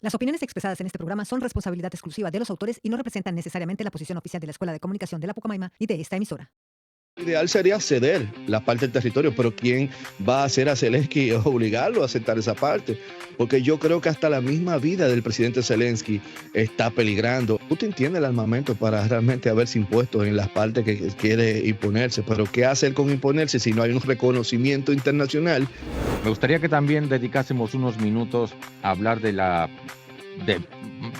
Las opiniones expresadas en este programa son responsabilidad exclusiva de los autores y no representan necesariamente la posición oficial de la Escuela de Comunicación de la Pucamaima y de esta emisora. Lo ideal sería ceder la parte del territorio, pero ¿quién va a hacer a Zelensky obligarlo a aceptar esa parte? Porque yo creo que hasta la misma vida del presidente Zelensky está peligrando. Putin tiene el armamento para realmente haberse impuesto en las partes que quiere imponerse, pero ¿qué hacer con imponerse si no hay un reconocimiento internacional? Me gustaría que también dedicásemos unos minutos a hablar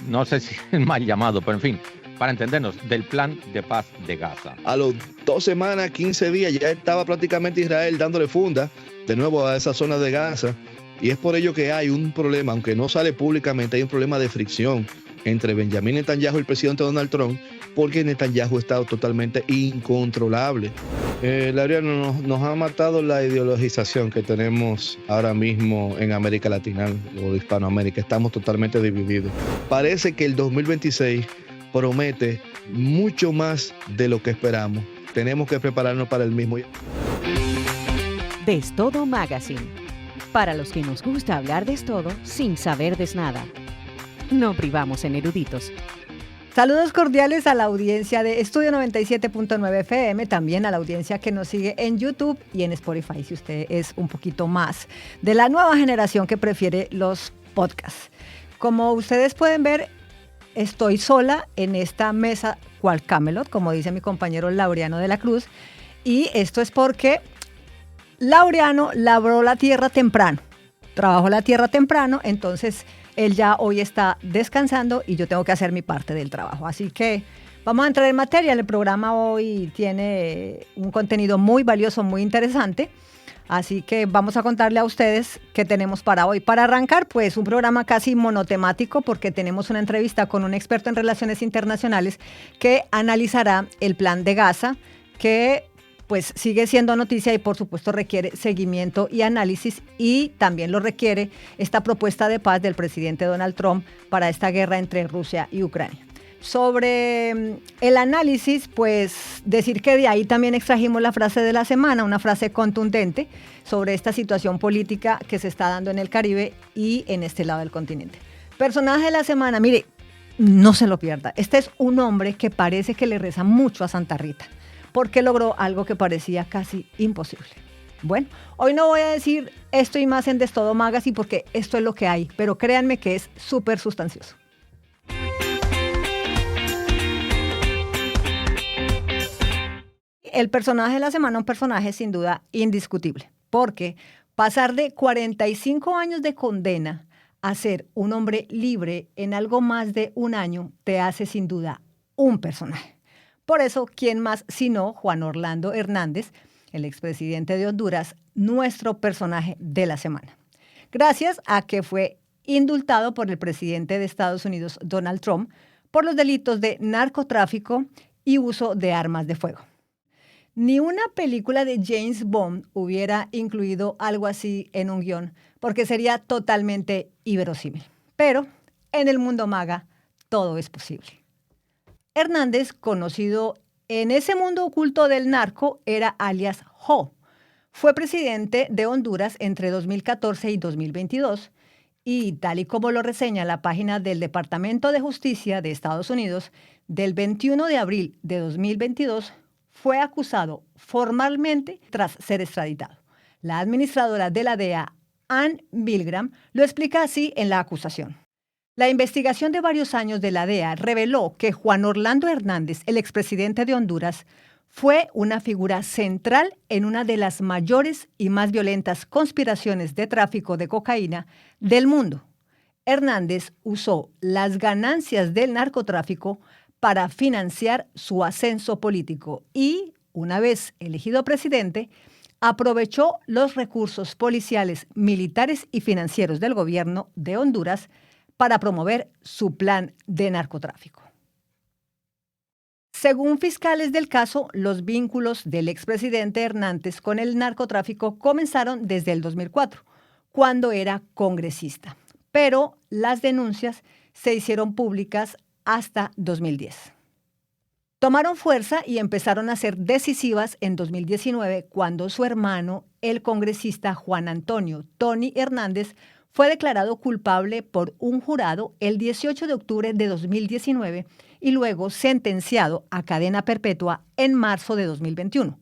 no sé si es mal llamado, pero en fin, para entendernos, del plan de paz de Gaza. A los 2 semanas, 15 días, ya estaba prácticamente Israel dándole funda de nuevo a esa zona de Gaza. Y es por ello que hay un problema, aunque no sale públicamente, hay un problema de fricción entre Benjamín Netanyahu y el presidente Donald Trump, porque Netanyahu está totalmente incontrolable. Laureano, nos ha matado la ideologización que tenemos ahora mismo en América Latina o Hispanoamérica. Estamos totalmente divididos. Parece que el 2026 promete mucho más de lo que esperamos. Tenemos que prepararnos para el mismo. De Todo Magazine. Para los que nos gusta hablar de todo sin saber de nada. No privamos en eruditos. Saludos cordiales a la audiencia de Estudio 97.9 FM, también a la audiencia que nos sigue en YouTube y en Spotify, si usted es un poquito más de la nueva generación que prefiere los podcasts. Como ustedes pueden ver, estoy sola en esta mesa cual Camelot, como dice mi compañero Laureano de la Cruz, y esto es porque Laureano labró la tierra temprano, trabajó la tierra temprano, entonces él ya hoy está descansando y yo tengo que hacer mi parte del trabajo. Así que vamos a entrar en materia. El programa hoy tiene un contenido muy valioso, muy interesante. Así que vamos a contarle a ustedes qué tenemos para hoy. Para arrancar, pues un programa casi monotemático porque tenemos una entrevista con un experto en relaciones internacionales que analizará el plan de Gaza, que pues sigue siendo noticia y por supuesto requiere seguimiento y análisis, y también lo requiere esta propuesta de paz del presidente Donald Trump para esta guerra entre Rusia y Ucrania. Sobre el análisis, pues decir que de ahí también extrajimos la frase de la semana, una frase contundente sobre esta situación política que se está dando en el Caribe y en este lado del continente. Personaje de la semana, mire, no se lo pierda. Este es un hombre que parece que le reza mucho a Santa Rita, porque logró algo que parecía casi imposible. Bueno, hoy no voy a decir esto y más en De Todo Magazine porque esto es lo que hay, pero créanme que es súper sustancioso. El personaje de la semana, un personaje sin duda indiscutible, porque pasar de 45 años de condena a ser un hombre libre en algo más de un año te hace sin duda un personaje. Por eso, ¿quién más sino Juan Orlando Hernández, el expresidente de Honduras, nuestro personaje de la semana? Gracias a que fue indultado por el presidente de Estados Unidos, Donald Trump, por los delitos de narcotráfico y uso de armas de fuego. Ni una película de James Bond hubiera incluido algo así en un guión, porque sería totalmente inverosímil. Pero en el mundo maga todo es posible. Hernández, conocido en ese mundo oculto del narco, era alias Jo. Fue presidente de Honduras entre 2014 y 2022 y, tal y como lo reseña la página del Departamento de Justicia de Estados Unidos, del 21 de abril de 2022 fue acusado formalmente tras ser extraditado. La administradora de la DEA, Ann Milgram, lo explica así en la acusación. La investigación de varios años de la DEA reveló que Juan Orlando Hernández, el expresidente de Honduras, fue una figura central en una de las mayores y más violentas conspiraciones de tráfico de cocaína del mundo. Hernández usó las ganancias del narcotráfico para financiar su ascenso político y, una vez elegido presidente, aprovechó los recursos policiales, militares y financieros del gobierno de Honduras para promover su plan de narcotráfico. Según fiscales del caso, los vínculos del expresidente Hernández con el narcotráfico comenzaron desde el 2004, cuando era congresista, pero las denuncias se hicieron públicas hasta 2010. Tomaron fuerza y empezaron a ser decisivas en 2019, cuando su hermano, el congresista Juan Antonio Tony Hernández, fue declarado culpable por un jurado el 18 de octubre de 2019 y luego sentenciado a cadena perpetua en marzo de 2021,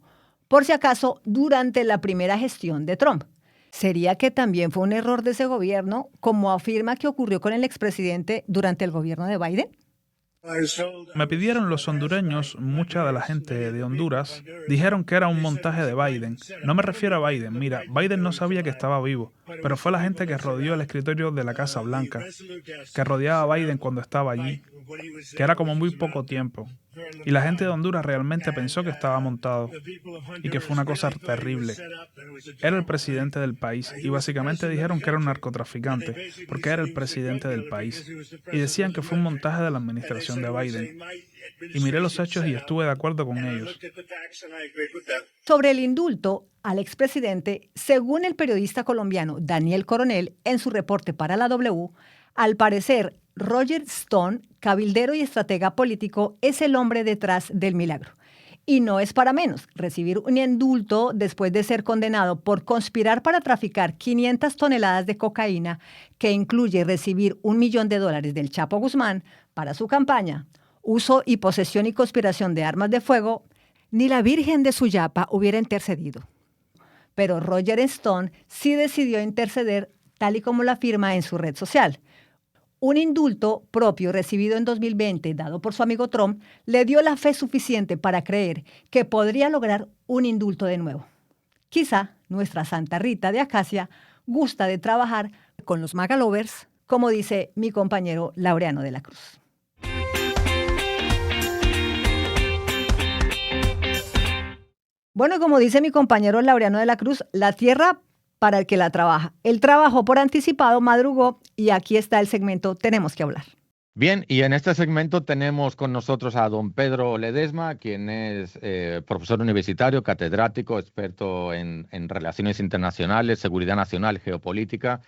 por si acaso durante la primera gestión de Trump. ¿Sería que también fue un error de ese gobierno, como afirma que ocurrió con el expresidente durante el gobierno de Biden? Me pidieron los hondureños, mucha de la gente de Honduras, dijeron que era un montaje de Biden. No me refiero a Biden, mira, Biden no sabía que estaba vivo, pero fue la gente que rodeó el escritorio de la Casa Blanca, que rodeaba a Biden cuando estaba allí, que era como muy poco tiempo. Y la gente de Honduras realmente pensó que estaba montado y que fue una cosa terrible. Era el presidente del país y básicamente dijeron que era un narcotraficante porque era el presidente del país. Y decían que fue un montaje de la administración de Biden. Y miré los hechos y estuve de acuerdo con ellos. Sobre el indulto al expresidente, según el periodista colombiano Daniel Coronel en su reporte para la W, al parecer Roger Stone, cabildero y estratega político, es el hombre detrás del milagro. Y no es para menos recibir un indulto después de ser condenado por conspirar para traficar 500 toneladas de cocaína, que incluye recibir $1 millón del Chapo Guzmán para su campaña, uso y posesión y conspiración de armas de fuego. Ni la Virgen de Suyapa hubiera intercedido. Pero Roger Stone sí decidió interceder, tal y como lo afirma en su red social. Un indulto propio recibido en 2020, dado por su amigo Trump, le dio la fe suficiente para creer que podría lograr un indulto de nuevo. Quizá nuestra Santa Rita de Acacia gusta de trabajar con los MAGA lovers, como dice mi compañero Laureano de la Cruz. Bueno, como dice mi compañero Laureano de la Cruz, la tierra para el que la trabaja. Él trabajó por anticipado, madrugó, y aquí está el segmento Tenemos que hablar. Bien, y en este segmento tenemos con nosotros a don Pedro Ledesma, quien es profesor universitario, catedrático, experto en relaciones internacionales, seguridad nacional, geopolítica.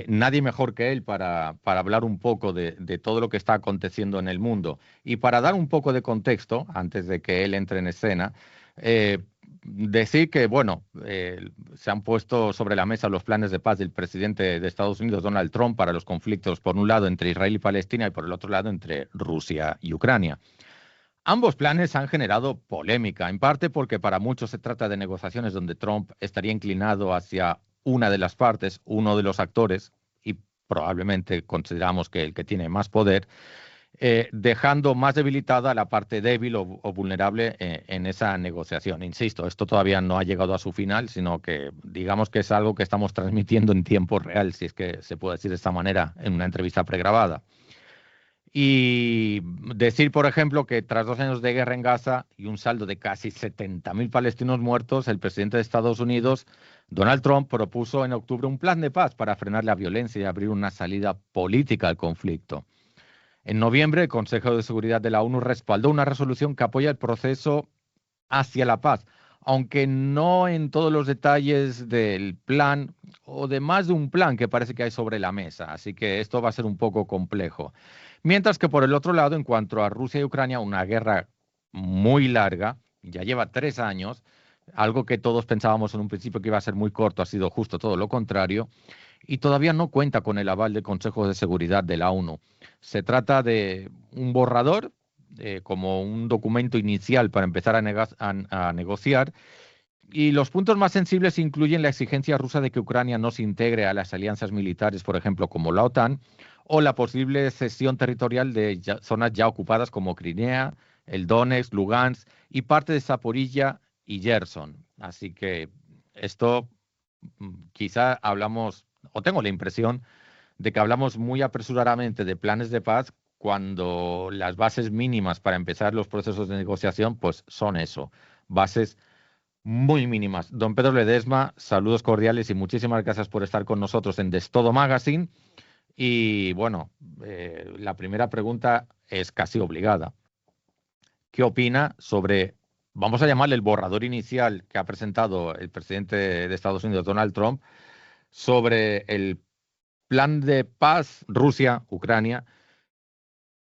Nadie mejor que él para hablar un poco de todo lo que está aconteciendo en el mundo. Y para dar un poco de contexto, antes de que él entre en escena, decir que, bueno, se han puesto sobre la mesa los planes de paz del presidente de Estados Unidos, Donald Trump, para los conflictos, por un lado, entre Israel y Palestina y por el otro lado, entre Rusia y Ucrania. Ambos planes han generado polémica, en parte porque para muchos se trata de negociaciones donde Trump estaría inclinado hacia una de las partes, uno de los actores, y probablemente consideramos que el que tiene más poder, dejando más debilitada la parte débil o vulnerable en esa negociación. Insisto, esto todavía no ha llegado a su final, sino que digamos que es algo que estamos transmitiendo en tiempo real, si es que se puede decir de esta manera, en una entrevista pregrabada. Y decir, por ejemplo, que tras 2 años de guerra en Gaza y un saldo de casi 70.000 palestinos muertos, el presidente de Estados Unidos, Donald Trump, propuso en octubre un plan de paz para frenar la violencia y abrir una salida política al conflicto. En noviembre, el Consejo de Seguridad de la ONU respaldó una resolución que apoya el proceso hacia la paz, aunque no en todos los detalles del plan o de más de un plan que parece que hay sobre la mesa. Así que esto va a ser un poco complejo. Mientras que por el otro lado, en cuanto a Rusia y Ucrania, una guerra muy larga, ya lleva 3 años, algo que todos pensábamos en un principio que iba a ser muy corto, ha sido justo todo lo contrario, y todavía no cuenta con el aval del Consejo de Seguridad de la ONU. Se trata de un borrador, como un documento inicial para empezar a negociar, y los puntos más sensibles incluyen la exigencia rusa de que Ucrania no se integre a las alianzas militares, por ejemplo, como la OTAN, o la posible cesión territorial de zonas ya ocupadas como Crimea, el Donetsk, Lugansk y parte de Zaporilla y Gerson. Así que esto quizá hablamos, o tengo la impresión de que hablamos muy apresuradamente de planes de paz cuando las bases mínimas para empezar los procesos de negociación pues son eso, bases muy mínimas. Don Pedro Ledesma, saludos cordiales y muchísimas gracias por estar con nosotros en Destodo Magazine. Y bueno, la primera pregunta es casi obligada. ¿Qué opina sobre, vamos a llamarle el borrador inicial que ha presentado el presidente de Estados Unidos, Donald Trump, sobre el plan de paz Rusia-Ucrania?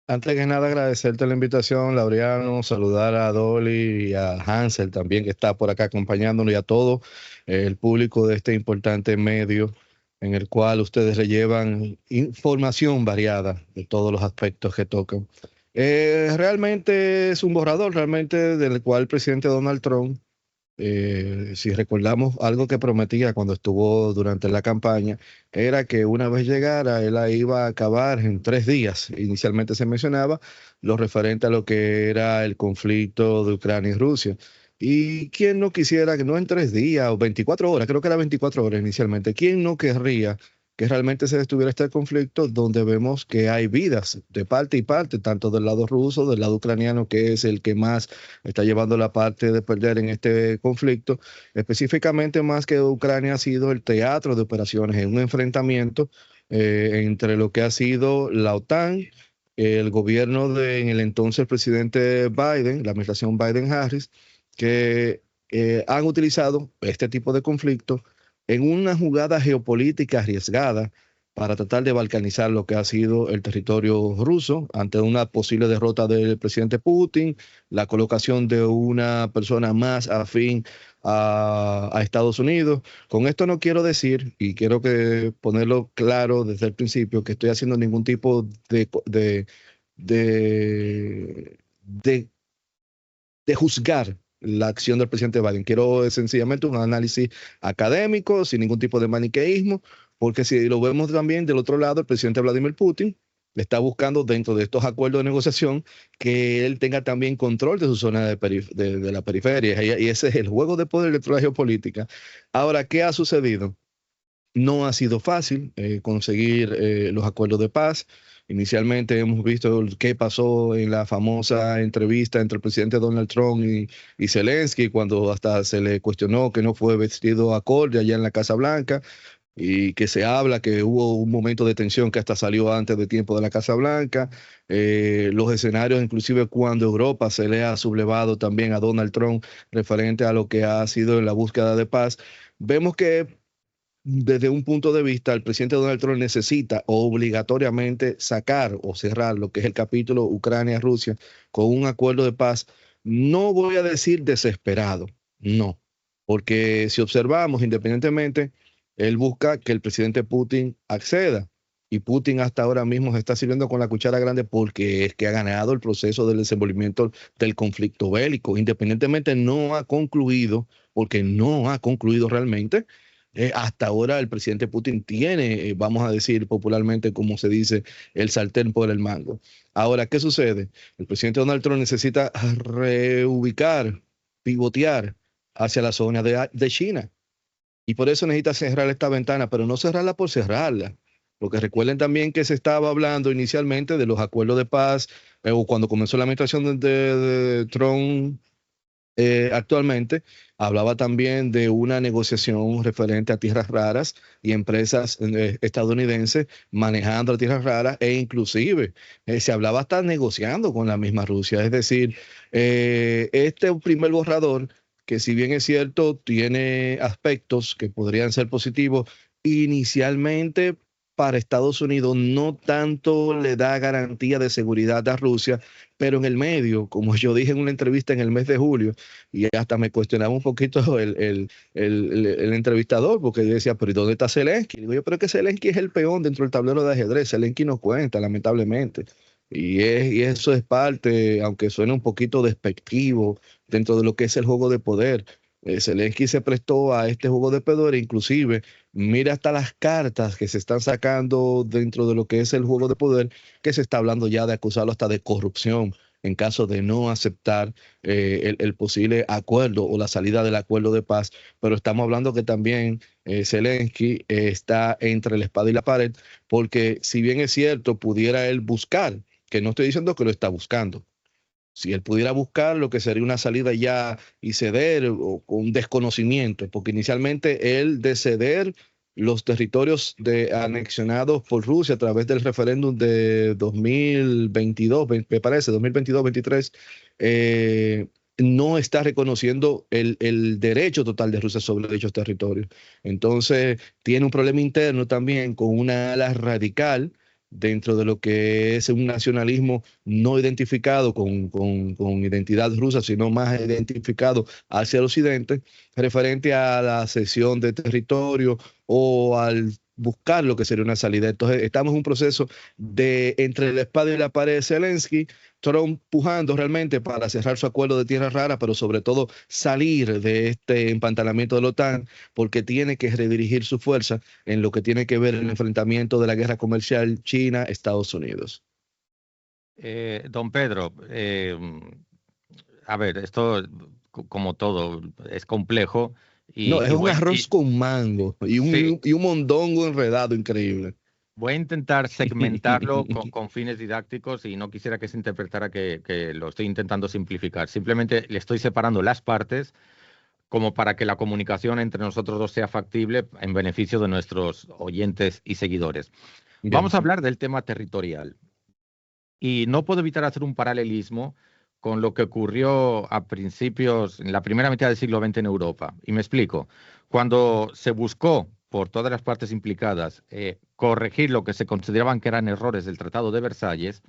Antes que nada, agradecerte la invitación, Laureano, saludar a Dolly y a Hansel también, que está por acá acompañándonos, y a todo el público de este importante medio en el cual ustedes le llevan información variada de todos los aspectos que tocan. Realmente es un borrador, realmente del cual el presidente Donald Trump, si recordamos algo que prometía cuando estuvo durante la campaña, era que una vez llegara, él la iba a acabar en 3 días. Inicialmente se mencionaba lo referente a lo que era el conflicto de Ucrania y Rusia. Y quién no quisiera que no en 3 días o 24 horas, creo que era 24 horas inicialmente, quién no querría que realmente se detuviera este conflicto donde vemos que hay vidas de parte y parte, tanto del lado ruso, del lado ucraniano, que es el que más está llevando la parte de perder en este conflicto, específicamente más que Ucrania ha sido el teatro de operaciones en un enfrentamiento entre lo que ha sido la OTAN, el gobierno de en el entonces presidente Biden, la administración Biden-Harris, que han utilizado este tipo de conflicto en una jugada geopolítica arriesgada para tratar de balcanizar lo que ha sido el territorio ruso ante una posible derrota del presidente Putin, la colocación de una persona más afín a Estados Unidos. Con esto no quiero decir, y quiero que ponerlo claro desde el principio, que estoy haciendo ningún tipo de, de de juzgar la acción del presidente Biden. Quiero sencillamente un análisis académico, sin ningún tipo de maniqueísmo, porque si lo vemos también del otro lado, el presidente Vladimir Putin está buscando dentro de estos acuerdos de negociación que él tenga también control de su zona de la periferia, y ese es el juego de poder dentro de la geopolítica. Ahora, ¿qué ha sucedido? No ha sido fácil conseguir los acuerdos de paz. Inicialmente hemos visto qué pasó en la famosa entrevista entre el presidente Donald Trump y Zelensky, cuando hasta se le cuestionó que no fue vestido acorde allá en la Casa Blanca, y que se habla que hubo un momento de tensión que hasta salió antes de tiempo de la Casa Blanca. Los escenarios, inclusive cuando Europa se le ha sublevado también a Donald Trump referente a lo que ha sido en la búsqueda de paz, vemos que desde un punto de vista, el presidente Donald Trump necesita obligatoriamente sacar o cerrar lo que es el capítulo Ucrania-Rusia con un acuerdo de paz. No voy a decir desesperado, no, porque si observamos independientemente, él busca que el presidente Putin acceda. Y Putin hasta ahora mismo se está sirviendo con la cuchara grande porque es que ha ganado el proceso del desenvolvimiento del conflicto bélico. Independientemente no ha concluido, porque no ha concluido realmente. Hasta ahora el presidente Putin tiene, vamos a decir popularmente, como se dice, el sartén por el mango. Ahora, ¿qué sucede? El presidente Donald Trump necesita reubicar, pivotear hacia la zona de China. Y por eso necesita cerrar esta ventana, pero no cerrarla por cerrarla. Porque recuerden también que se estaba hablando inicialmente de los acuerdos de paz, o cuando comenzó la administración de Trump actualmente, hablaba también de una negociación referente a tierras raras y empresas estadounidenses manejando las tierras raras, e inclusive se hablaba hasta negociando con la misma Rusia. Es decir, este primer borrador, que si bien es cierto, tiene aspectos que podrían ser positivos, inicialmente para Estados Unidos no tanto le da garantía de seguridad a Rusia, pero en el medio, como yo dije en una entrevista en el mes de julio, y hasta me cuestionaba un poquito el entrevistador, porque yo decía, pero ¿y dónde está Zelensky? Y digo yo, pero es que Zelensky es el peón dentro del tablero de ajedrez, Zelensky no cuenta, lamentablemente. Y eso es parte, aunque suene un poquito despectivo, dentro de lo que es el juego de poder. Zelensky se prestó a este juego de poder, e inclusive mira hasta las cartas que se están sacando dentro de lo que es el juego de poder, que se está hablando ya de acusarlo hasta de corrupción en caso de no aceptar el posible acuerdo o la salida del acuerdo de paz. Pero estamos hablando que también Zelensky está entre la espada y la pared, porque si bien es cierto, pudiera él buscar, que no estoy diciendo que lo está buscando, si él pudiera buscar lo que sería una salida ya y ceder o con desconocimiento, porque inicialmente él de ceder los territorios anexionados por Rusia a través del referéndum de 2022, me parece, 2022-23, no está reconociendo el derecho total de Rusia sobre dichos territorios. Entonces, tiene un problema interno también con una ala radical dentro de lo que es un nacionalismo no identificado con identidad rusa, sino más identificado hacia el occidente, referente a la cesión de territorio o al buscar lo que sería una salida. Entonces, estamos en un proceso de entre la espada y la pared de Zelensky, Trump pujando realmente para cerrar su acuerdo de tierra rara, pero sobre todo salir de este empantanamiento de la OTAN, porque tiene que redirigir su fuerza en lo que tiene que ver el enfrentamiento de la guerra comercial China-Estados Unidos. Don Pedro, a ver, esto como todo es complejo No, es un bueno, arroz con mango sí, y un mondongo enredado increíble. voy a intentar segmentarlo con fines didácticos y no quisiera que se interpretara que lo estoy intentando simplificar. Simplemente le estoy separando las partes como para que la comunicación entre nosotros dos sea factible en beneficio de nuestros oyentes y seguidores. Bien. Vamos a hablar del tema territorial. Y no puedo evitar hacer un paralelismo con lo que ocurrió a principios, en la primera mitad del siglo XX en Europa. Y me explico. Cuando se buscó, por todas las partes implicadas, corregir lo que se consideraban que eran errores del Tratado de Versalles,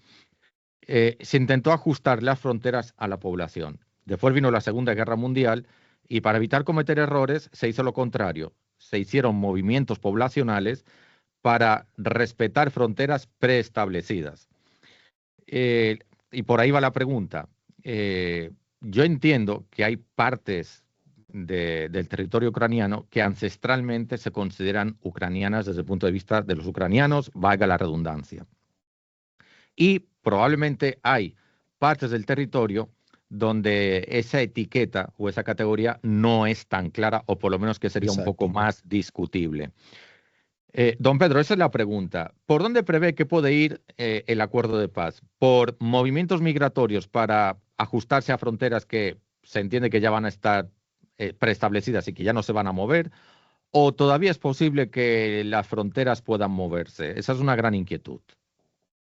se intentó ajustar las fronteras a la población. Después vino la Segunda Guerra Mundial y para evitar cometer errores se hizo lo contrario. Se hicieron movimientos poblacionales para respetar fronteras preestablecidas. Y por ahí va la pregunta. Yo entiendo que hay partes del territorio ucraniano que ancestralmente se consideran ucranianas desde el punto de vista de los ucranianos, valga la redundancia. Y probablemente hay partes del territorio donde esa etiqueta o esa categoría no es tan clara, o por lo menos que sería un poco Exacto. más discutible. Don Pedro, esa es la pregunta. ¿Por dónde prevé que puede ir el acuerdo de paz? ¿Por movimientos migratorios para ajustarse a fronteras que se entiende que ya van a estar preestablecidas y que ya no se van a mover? ¿O todavía es posible que las fronteras puedan moverse? Esa es una gran inquietud.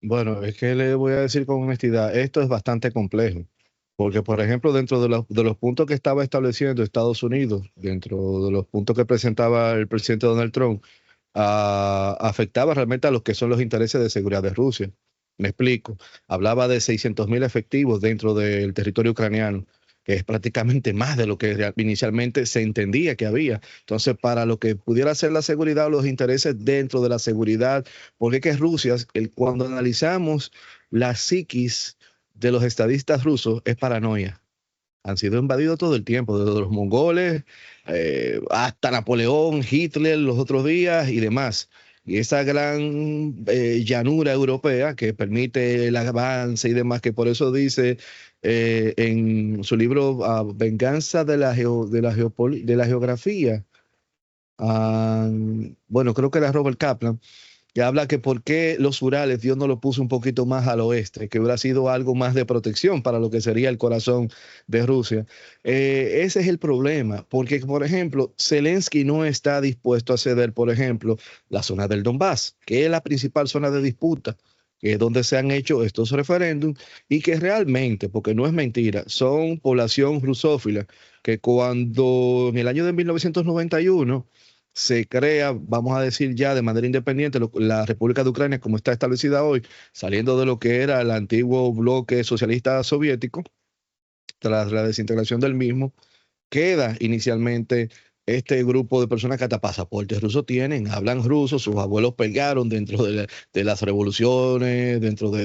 Bueno, es que le voy a decir con honestidad, esto es bastante complejo, porque por ejemplo, dentro de los puntos que estaba estableciendo Estados Unidos, dentro de los puntos que presentaba el presidente Donald Trump, afectaba realmente a los que son los intereses de seguridad de Rusia. Me explico. Hablaba de 600.000 efectivos dentro del territorio ucraniano, que es prácticamente más de lo que inicialmente se entendía que había. Entonces, para lo que pudiera ser la seguridad o los intereses dentro de la seguridad, porque es que Rusia, cuando analizamos la psiquis de los estadistas rusos, es paranoia. Han sido invadidos todo el tiempo, desde los mongoles hasta Napoleón, Hitler los otros días y demás. Y esa gran llanura europea que permite el avance y demás, que por eso dice en su libro Venganza de de la Geografía, bueno, creo que era Robert Kaplan, que habla que por qué los Urales Dios no lo puso un poquito más al oeste, que hubiera sido algo más de protección para lo que sería el corazón de Rusia. Ese es el problema, porque, por ejemplo, Zelensky no está dispuesto a ceder, por ejemplo, la zona del Donbass, que es la principal zona de disputa, que es donde se han hecho estos referéndums y que realmente, porque no es mentira, son población rusófila, que cuando en el año de 1991 se crea, vamos a decir ya de manera independiente, la República de Ucrania como está establecida hoy, saliendo de lo que era el antiguo bloque socialista soviético, tras la desintegración del mismo, queda inicialmente este grupo de personas que hasta pasaportes rusos tienen, hablan ruso, sus abuelos pelearon dentro de las revoluciones,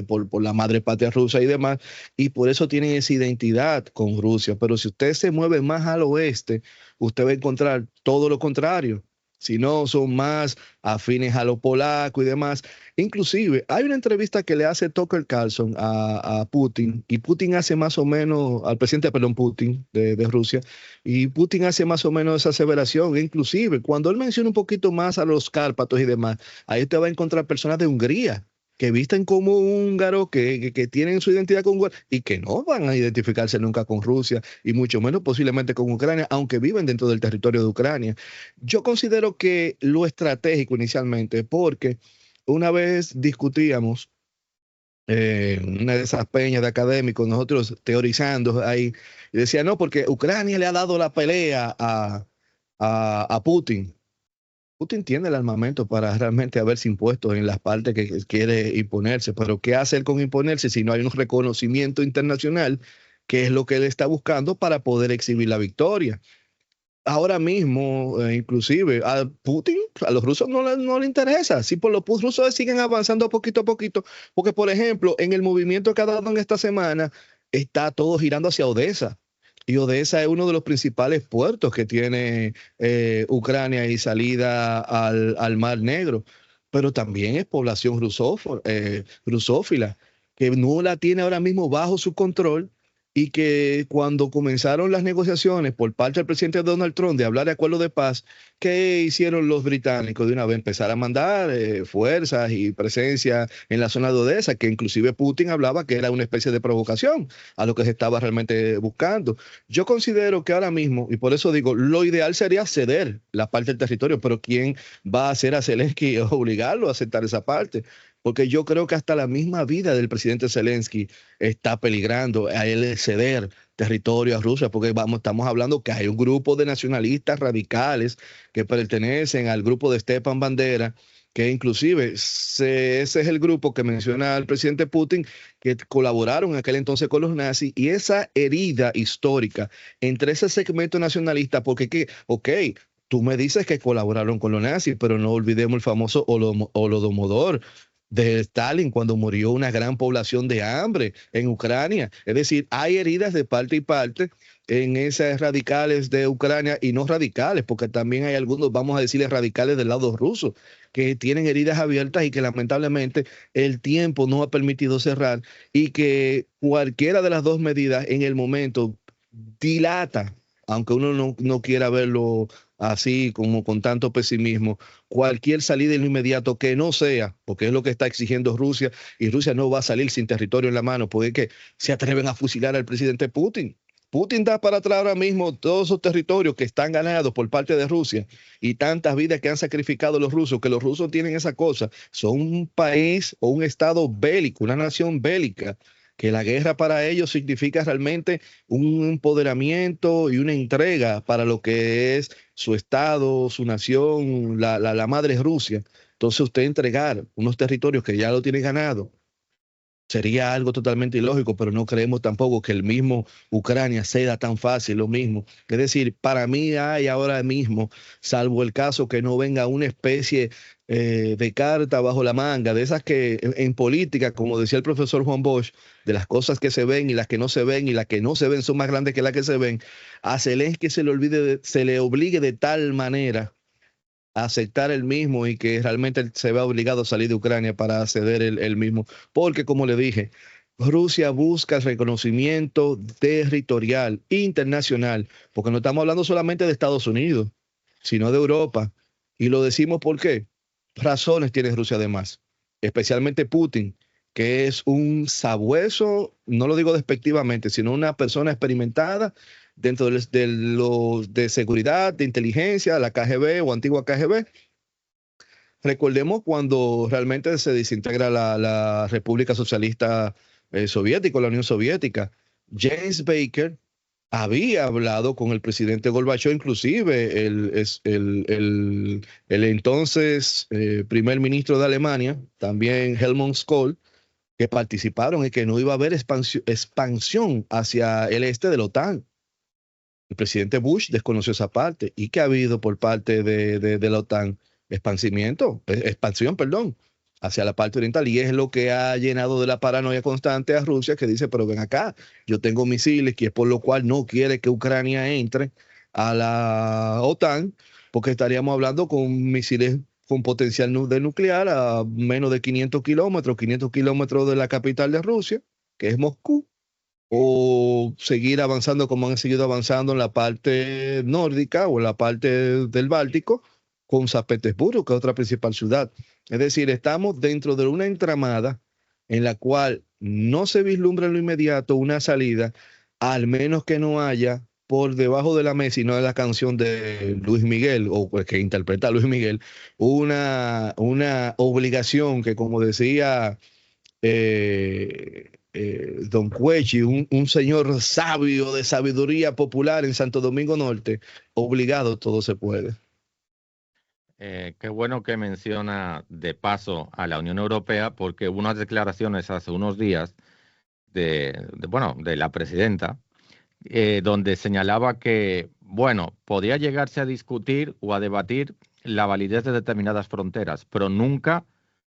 por la madre patria rusa y demás, y por eso tienen esa identidad con Rusia. Pero si usted se mueve más al oeste, usted va a encontrar todo lo contrario. Si no, son más afines a lo polaco y demás. Inclusive, hay una entrevista que le hace Tucker Carlson a Putin, y Putin hace más o menos, al presidente, perdón, Putin de Rusia, y Putin hace más o menos esa aseveración. Inclusive, cuando él menciona un poquito más a los Cárpatos y demás, ahí te va a encontrar personas de Hungría, que visten como húngaro, que tienen su identidad con Hungría y que no van a identificarse nunca con Rusia y mucho menos posiblemente con Ucrania, aunque viven dentro del territorio de Ucrania. Yo considero que lo estratégico inicialmente, porque una vez discutíamos una de esas peñas de académicos, nosotros teorizando ahí, y decía, no, porque Ucrania le ha dado la pelea a Putin. Putin tiene el armamento para realmente haberse impuesto en las partes que quiere imponerse, pero ¿qué hacer con imponerse si no hay un reconocimiento internacional, que es lo que él está buscando para poder exhibir la victoria? ahora mismo, inclusive a Putin, a los rusos no le interesa. Si por los rusos siguen avanzando poquito a poquito, porque por ejemplo, en el movimiento que ha dado en esta semana, está todo girando hacia Odessa. Y Odessa es uno de los principales puertos que tiene Ucrania y salida al Mar Negro. Pero también es población rusófila, que no la tiene ahora mismo bajo su control y que cuando comenzaron las negociaciones por parte del presidente Donald Trump de hablar de acuerdo de paz, ¿qué hicieron los británicos? De una vez empezar a mandar fuerzas y presencia en la zona de Odessa, que inclusive Putin hablaba que era una especie de provocación a lo que se estaba realmente buscando. Yo considero que ahora mismo, y por eso digo, lo ideal sería ceder la parte del territorio, pero ¿quién va a hacer a Zelensky obligarlo a aceptar esa parte? Porque yo creo que hasta la misma vida del presidente Zelensky está peligrando a él ceder territorio a Rusia, porque estamos hablando que hay un grupo de nacionalistas radicales que pertenecen al grupo de Stepan Bandera, que inclusive ese es el grupo que menciona el presidente Putin, que colaboraron en aquel entonces con los nazis, y esa herida histórica entre ese segmento nacionalista, porque ok, tú me dices que colaboraron con los nazis, pero no olvidemos el famoso Holodomor de Stalin cuando murió una gran población de hambre en Ucrania. Es decir, hay heridas de parte y parte en esas radicales de Ucrania y no radicales, porque también hay algunos, vamos a decirles, radicales del lado ruso, que tienen heridas abiertas y que lamentablemente el tiempo no ha permitido cerrar y que cualquiera de las dos medidas en el momento dilata, aunque uno no quiera verlo así como con tanto pesimismo, cualquier salida en lo inmediato que no sea, porque es lo que está exigiendo Rusia, y Rusia no va a salir sin territorio en la mano, porque es que se atreven a fusilar al presidente Putin. Putin da para atrás ahora mismo todos esos territorios que están ganados por parte de Rusia y tantas vidas que han sacrificado los rusos, que los rusos tienen esa cosa, son un país o un estado bélico, una nación bélica, que la guerra para ellos significa realmente un empoderamiento y una entrega para lo que es su estado, su nación, la madre Rusia. Entonces usted entregar unos territorios que ya lo tiene ganado sería algo totalmente ilógico, pero no creemos tampoco que el mismo Ucrania ceda tan fácil lo mismo. Es decir, para mí hay ahora mismo, salvo el caso que no venga una especie de carta bajo la manga, de esas que en política, como decía el profesor Juan Bosch, de las cosas que se ven y las que no se ven, y las que no se ven son más grandes que las que se ven, a Zelensky se le obligue de tal manera a aceptar el mismo y que realmente él se vea obligado a salir de Ucrania para ceder el mismo. Porque, como le dije, Rusia busca el reconocimiento territorial internacional, porque no estamos hablando solamente de Estados Unidos, sino de Europa. Y lo decimos ¿por qué? Razones tiene Rusia además, especialmente Putin, que es un sabueso, no lo digo despectivamente, sino una persona experimentada dentro de seguridad, de inteligencia, la KGB o antigua KGB. Recordemos cuando realmente se desintegra la República Socialista Soviética, la Unión Soviética. James Baker había hablado con el presidente Gorbachev, inclusive el entonces primer ministro de Alemania, también Helmut Kohl, que participaron en que no iba a haber expansión hacia el este de la OTAN. El presidente Bush desconoció esa parte. ¿Y qué ha habido por parte de la OTAN? Expansión, perdón, hacia la parte oriental. Y es lo que ha llenado de la paranoia constante a Rusia, que dice, pero ven acá, yo tengo misiles, que es por lo cual no quiere que Ucrania entre a la OTAN, porque estaríamos hablando con misiles con potencial nuclear a menos de 500 kilómetros de la capital de Rusia, que es Moscú, o seguir avanzando como han seguido avanzando en la parte nórdica o en la parte del Báltico con San Petersburgo, que es otra principal ciudad. Es decir, estamos dentro de una entramada en la cual no se vislumbra en lo inmediato una salida, al menos que no haya por debajo de la mesa, y no de la canción de Luis Miguel, o que interpreta a Luis Miguel, una obligación que, como decía Don Cuechi, un señor sabio de sabiduría popular en Santo Domingo Norte, obligado todo se puede. Qué bueno que menciona de paso a la Unión Europea, porque hubo unas declaraciones hace unos días de la presidenta, donde señalaba que bueno, podía llegarse a discutir o a debatir la validez de determinadas fronteras, pero nunca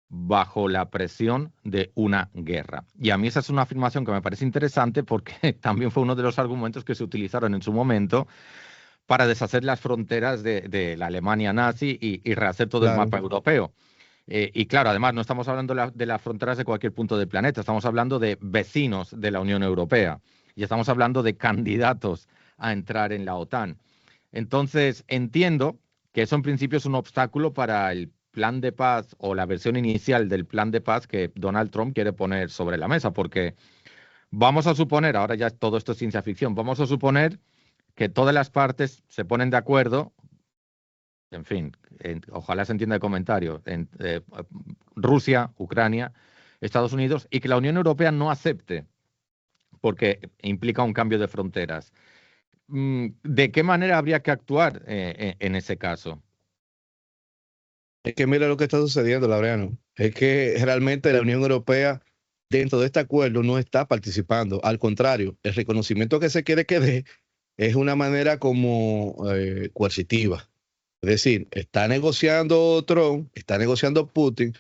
bajo la presión de una guerra. Y a mí esa es una afirmación que me parece interesante porque también fue uno de los argumentos que se utilizaron en su momento para deshacer las fronteras de la Alemania nazi y rehacer todo el Claro. mapa europeo. Y claro, además no estamos hablando de las fronteras de cualquier punto del planeta, estamos hablando de vecinos de la Unión Europea y estamos hablando de candidatos a entrar en la OTAN. Entonces, entiendo que eso en principio es un obstáculo para el plan de paz o la versión inicial del plan de paz que Donald Trump quiere poner sobre la mesa, porque vamos a suponer, ahora ya todo esto es ciencia ficción, vamos a suponer que todas las partes se ponen de acuerdo, en fin, ojalá se entienda el comentario, Rusia, Ucrania, Estados Unidos, y que la Unión Europea no acepte, porque implica un cambio de fronteras. ¿De qué manera habría que actuar en ese caso? Es que mira lo que está sucediendo, Laureano. Es que realmente la Unión Europea dentro de este acuerdo no está participando. Al contrario, el reconocimiento que se quiere que dé es una manera como coercitiva. Es decir, está negociando Trump, está negociando Putin.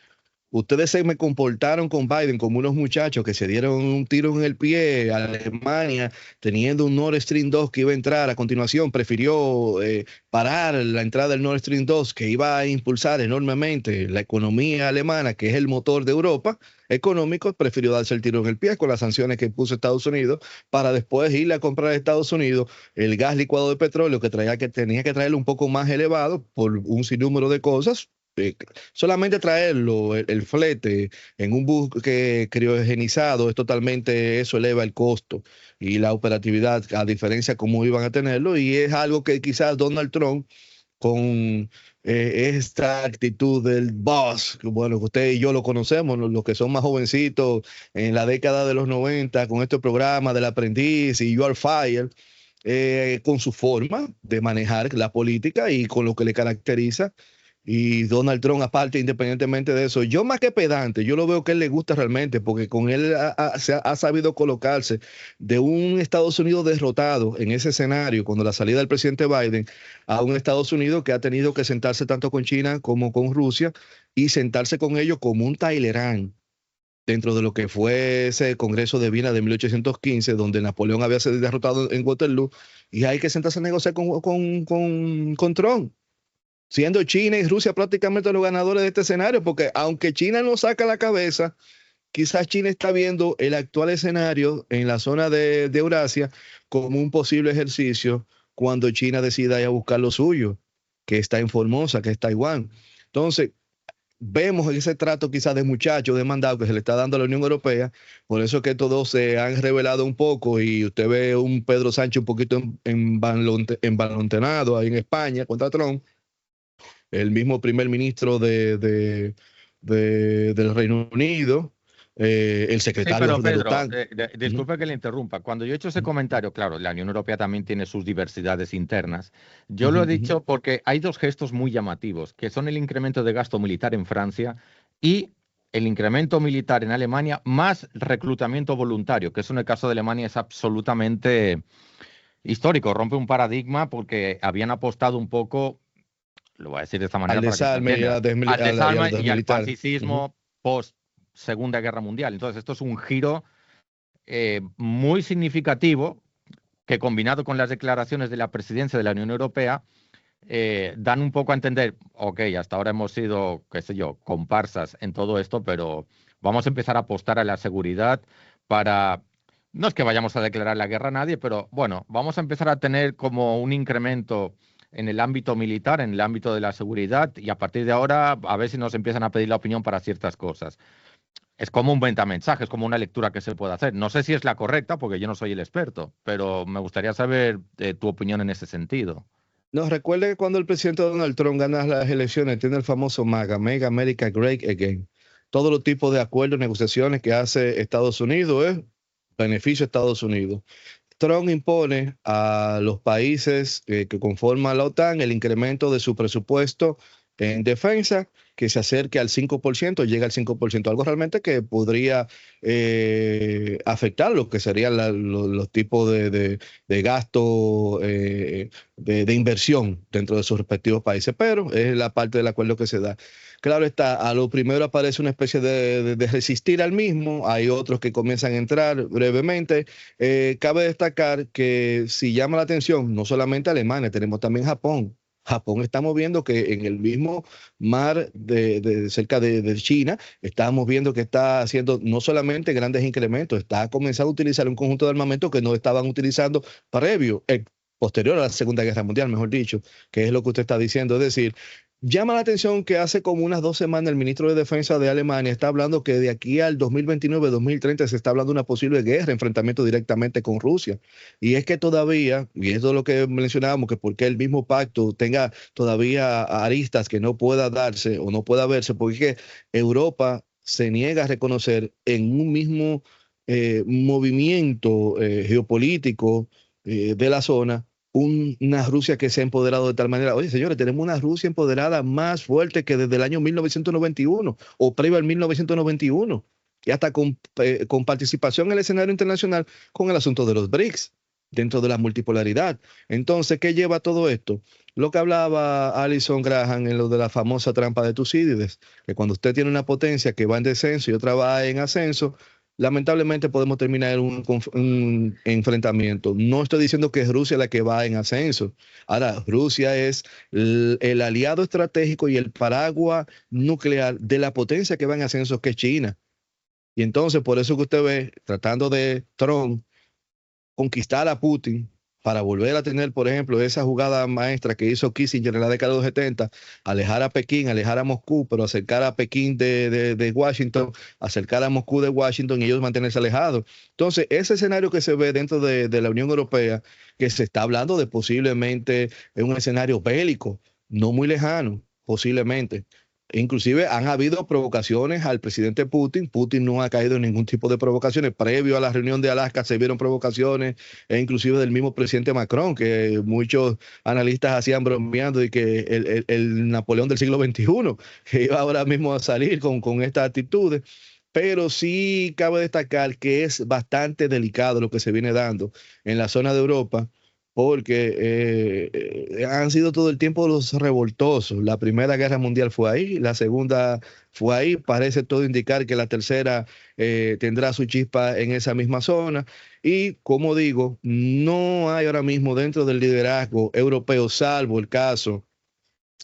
Ustedes se me comportaron con Biden como unos muchachos que se dieron un tiro en el pie. Alemania, teniendo un Nord Stream 2 que iba a entrar a continuación, prefirió parar la entrada del Nord Stream 2, que iba a impulsar enormemente la economía alemana, que es el motor de Europa económico, prefirió darse el tiro en el pie con las sanciones que puso Estados Unidos para después irle a comprar a Estados Unidos el gas licuado de petróleo que tenía que traerlo un poco más elevado por un sinnúmero de cosas. Solamente traerlo, el flete en un buque criogenizado es totalmente, eso eleva el costo y la operatividad, a diferencia de cómo iban a tenerlo, y es algo que quizás Donald Trump, con esta actitud del boss, que bueno, que usted y yo lo conocemos, los que son más jovencitos en la década de los 90, con este programa del aprendiz y You Are Fired, con su forma de manejar la política y con lo que le caracteriza. Y Donald Trump, aparte, independientemente de eso, yo más que pedante, yo lo veo que a él le gusta realmente, porque con él ha sabido colocarse de un Estados Unidos derrotado en ese escenario, cuando la salida del presidente Biden, a un Estados Unidos que ha tenido que sentarse tanto con China como con Rusia y sentarse con ellos como un Tailerán dentro de lo que fue ese Congreso de Viena de 1815, donde Napoleón había sido derrotado en Waterloo, y hay que sentarse a negociar con Trump, siendo China y Rusia prácticamente los ganadores de este escenario, porque aunque China no saca la cabeza, quizás China está viendo el actual escenario en la zona de Eurasia como un posible ejercicio cuando China decida ir a buscar lo suyo, que está en Formosa, que es Taiwán. Entonces, vemos ese trato quizás de muchachos, de mandado que se le está dando a la Unión Europea, por eso es que todos se han revelado un poco y usted ve un Pedro Sánchez un poquito envalontenado ahí en España contra Trump, el mismo primer ministro del Reino Unido, el Sí, secretario pero de la Pedro, OTAN. disculpe que le interrumpa. Cuando yo he hecho ese comentario, claro, la Unión Europea también tiene sus diversidades internas. Yo lo he dicho porque hay dos gestos muy llamativos, que son el incremento de gasto militar en Francia y el incremento militar en Alemania, más reclutamiento voluntario, que eso en el caso de Alemania es absolutamente histórico, rompe un paradigma porque habían apostado un poco, lo voy a decir de esta manera Al para que se desarme y entienda, al a la desarme y al desmilitar. pacificismo post Segunda Guerra Mundial. Entonces, esto es un giro muy significativo que, combinado con las declaraciones de la presidencia de la Unión Europea, dan un poco a entender, ok, hasta ahora hemos sido, qué sé yo, comparsas en todo esto, pero vamos a empezar a apostar a la seguridad para, no es que vayamos a declarar la guerra a nadie, pero bueno, vamos a empezar a tener como un incremento en el ámbito militar, en el ámbito de la seguridad, y a partir de ahora a ver si nos empiezan a pedir la opinión para ciertas cosas. Es como un mentamensaje, es como una lectura que se puede hacer. No sé si es la correcta, porque yo no soy el experto, pero me gustaría saber tu opinión en ese sentido. No, recuerde que cuando el presidente Donald Trump gana las elecciones, tiene el famoso MAGA, Make America Great Again. Todos los tipos de acuerdos, negociaciones que hace Estados Unidos es beneficio a Estados Unidos. Trump impone a los países que conforman la OTAN el incremento de su presupuesto en defensa, que se acerque al 5%, llegue al 5%, algo realmente que podría afectar lo que serían los tipos de gasto, de inversión dentro de sus respectivos países, pero es la parte del acuerdo que se da. Claro está, a lo primero aparece una especie de resistir al mismo, hay otros que comienzan a entrar brevemente. Cabe destacar que si llama la atención, no solamente Alemania, tenemos también Japón. Japón, estamos viendo que en el mismo mar cerca de China, estamos viendo que está haciendo no solamente grandes incrementos, está comenzando a utilizar un conjunto de armamentos que no estaban utilizando previo, posterior a la Segunda Guerra Mundial, mejor dicho, que es lo que usted está diciendo. Es decir, llama la atención que hace como unas 2 semanas el ministro de Defensa de Alemania está hablando que de aquí al 2029-2030 se está hablando de una posible guerra, enfrentamiento directamente con Rusia. Y es que todavía, y eso es lo que mencionábamos, que porque el mismo pacto tenga todavía aristas que no pueda darse o no pueda verse, porque Europa se niega a reconocer en un mismo movimiento geopolítico de la zona una Rusia que se ha empoderado de tal manera. Oye, señores, tenemos una Rusia empoderada más fuerte que desde el año 1991 o previo al 1991 y hasta con participación en el escenario internacional con el asunto de los BRICS dentro de la multipolaridad. Entonces, ¿qué lleva todo esto? Lo que hablaba Alison Graham en lo de la famosa trampa de Tucídides, que cuando usted tiene una potencia que va en descenso y otra va en ascenso, lamentablemente podemos terminar en un enfrentamiento. No estoy diciendo que es Rusia la que va en ascenso. Ahora, Rusia es el aliado estratégico y el paraguas nuclear de la potencia que va en ascenso, que es China. Y entonces, por eso que usted ve, tratando de Trump conquistar a Putin para volver a tener, por ejemplo, esa jugada maestra que hizo Kissinger en la década de los 70, alejar a Pekín, alejar a Moscú, pero acercar a Pekín de Washington, acercar a Moscú de Washington y ellos mantenerse alejados. Entonces, ese escenario que se ve dentro de la Unión Europea, que se está hablando de posiblemente en un escenario bélico, no muy lejano, posiblemente. Inclusive han habido provocaciones al presidente Putin. Putin no ha caído en ningún tipo de provocaciones. Previo a la reunión de Alaska se vieron provocaciones, e inclusive del mismo presidente Macron, que muchos analistas hacían bromeando y que el Napoleón del siglo XXI, que iba ahora mismo a salir con estas actitudes. Pero sí cabe destacar que es bastante delicado lo que se viene dando en la zona de Europa, porque han sido todo el tiempo los revoltosos. La Primera Guerra Mundial fue ahí, la Segunda fue ahí, parece todo indicar que la tercera tendrá su chispa en esa misma zona. Y como digo, no hay ahora mismo dentro del liderazgo europeo, salvo el caso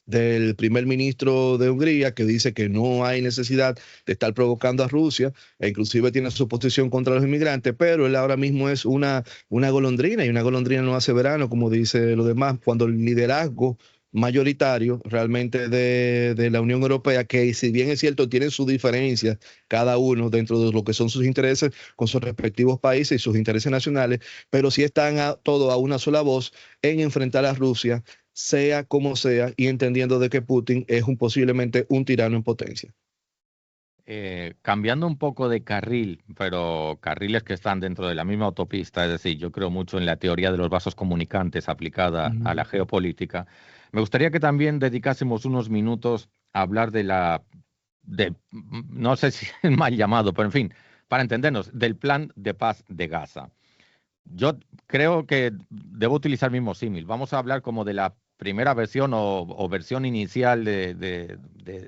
del primer ministro de Hungría, que dice que no hay necesidad de estar provocando a Rusia, e inclusive tiene su posición contra los inmigrantes, pero él ahora mismo es una golondrina, y una golondrina no hace verano, como dice lo demás, cuando el liderazgo mayoritario realmente de la Unión Europea, que si bien es cierto, tienen sus diferencias cada uno dentro de lo que son sus intereses con sus respectivos países y sus intereses nacionales, pero sí están todos a una sola voz en enfrentar a Rusia, sea como sea, y entendiendo de que Putin es posiblemente un tirano en potencia. Cambiando un poco de carril, pero carriles que están dentro de la misma autopista, es decir, yo creo mucho en la teoría de los vasos comunicantes aplicada a la geopolítica. Me gustaría que también dedicásemos unos minutos a hablar no sé si es mal llamado, pero en fin, para entendernos, del plan de paz de Gaza. Yo creo que debo utilizar el mismo símil. Vamos a hablar como de la primera versión o versión inicial de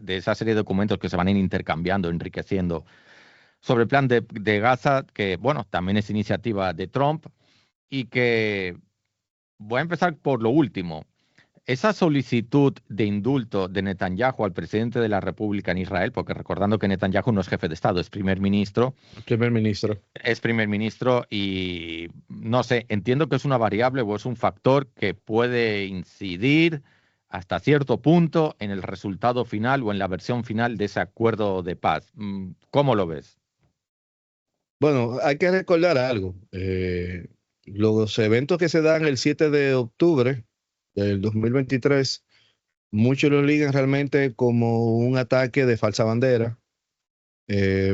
esa serie de documentos que se van a ir intercambiando, enriqueciendo sobre el plan de Gaza, que, bueno, también es iniciativa de Trump, y que voy a empezar por lo último. Esa solicitud de indulto de Netanyahu al presidente de la República en Israel, porque recordando que Netanyahu no es jefe de Estado, es primer ministro. Primer ministro. Es primer ministro y no sé, entiendo que es una variable o es un factor que puede incidir hasta cierto punto en el resultado final o en la versión final de ese acuerdo de paz. ¿Cómo lo ves? Bueno, hay que recordar algo. Los eventos que se dan el 7 de octubre del 2023, muchos lo ligan realmente como un ataque de falsa bandera,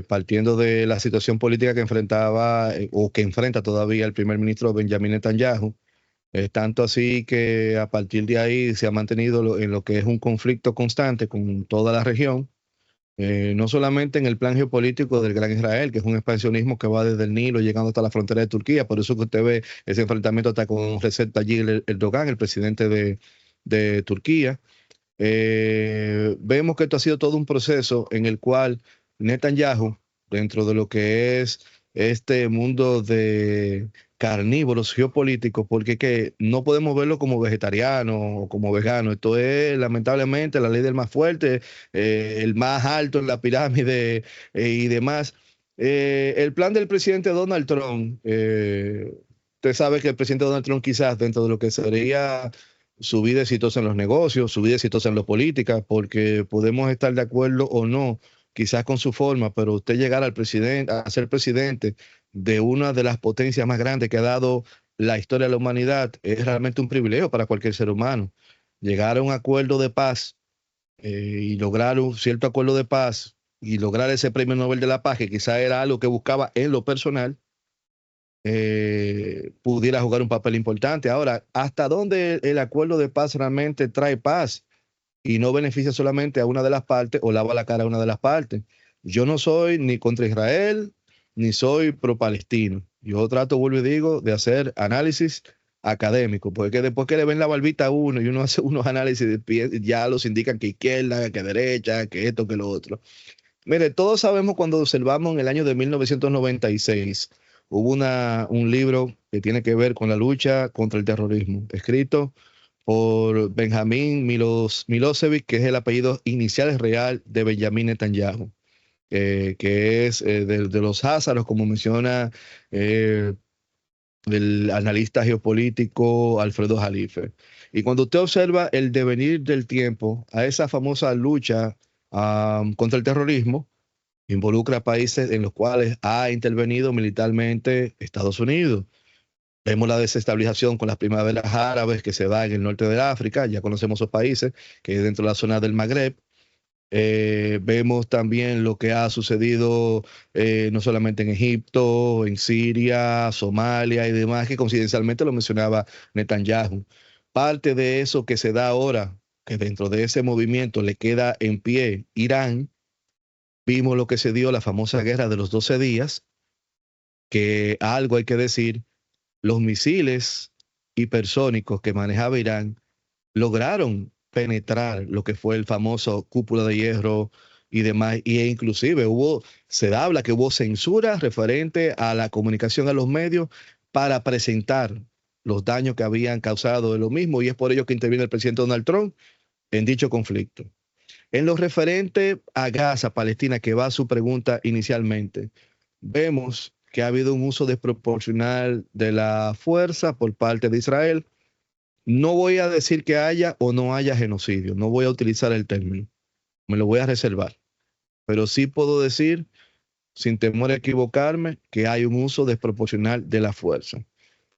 partiendo de la situación política que enfrentaba o que enfrenta todavía el primer ministro Benjamin Netanyahu, Tanto así que a partir de ahí se ha mantenido en lo que es un conflicto constante con toda la región, no solamente en el plan geopolítico del Gran Israel, que es un expansionismo que va desde el Nilo llegando hasta la frontera de Turquía, por eso que usted ve ese enfrentamiento hasta con Recep Tayyip Erdogan, el presidente de Turquía. Vemos que esto ha sido todo un proceso en el cual Netanyahu, dentro de lo que es este mundo de carnívoros geopolíticos, porque que no podemos verlo como vegetariano o como vegano, esto es lamentablemente la ley del más fuerte, el más alto en la pirámide y demás. El plan del presidente Donald Trump, usted sabe que el presidente Donald Trump quizás dentro de lo que sería su vida exitosa en los negocios, su vida exitosa en la política, porque podemos estar de acuerdo o no, quizás con su forma, pero usted llegar al presidente, a ser presidente de una de las potencias más grandes que ha dado la historia de la humanidad, es realmente un privilegio para cualquier ser humano. Llegar a un acuerdo de paz y lograr un cierto acuerdo de paz y lograr ese premio Nobel de la Paz, que quizás era algo que buscaba en lo personal, pudiera jugar un papel importante. Ahora, ¿hasta dónde el acuerdo de paz realmente trae paz y no beneficia solamente a una de las partes o lava la cara a una de las partes? Yo no soy ni contra Israel, ni soy pro-palestino. Yo trato, vuelvo y digo, de hacer análisis académico, porque después que le ven la barbita a uno y uno hace unos análisis, ya los indican que izquierda, que derecha, que esto, que lo otro. Mire, todos sabemos cuando observamos en el año de 1996, hubo un libro que tiene que ver con la lucha contra el terrorismo, escrito por Benjamín Milosevic, que es el apellido inicial real de Benjamín Netanyahu, que es de los Házaros, como menciona eh, el analista geopolítico Alfredo Jalife. Y cuando usted observa el devenir del tiempo a esa famosa lucha contra el terrorismo, involucra países en los cuales ha intervenido militarmente Estados Unidos. Vemos la desestabilización con las primaveras árabes que se da en el norte de África, ya conocemos esos países, que es dentro de la zona del Magreb. Vemos también lo que ha sucedido no solamente en Egipto, en Siria, Somalia y demás, que coincidencialmente lo mencionaba Netanyahu. Parte de eso que se da ahora, que dentro de ese movimiento le queda en pie Irán. Vimos lo que se dio, la famosa guerra de los 12 días, que algo hay que decir, los misiles hipersónicos que manejaba Irán lograron penetrar lo que fue el famoso cúpula de hierro y demás, e inclusive se habla que hubo censura referente a la comunicación a los medios para presentar los daños que habían causado de lo mismo, y es por ello que interviene el presidente Donald Trump en dicho conflicto. En lo referente a Gaza, Palestina, que va a su pregunta inicialmente, vemos que ha habido un uso desproporcional de la fuerza por parte de Israel. No voy a decir que haya o no haya genocidio, no voy a utilizar el término, me lo voy a reservar, pero sí puedo decir, sin temor a equivocarme, que hay un uso desproporcional de la fuerza.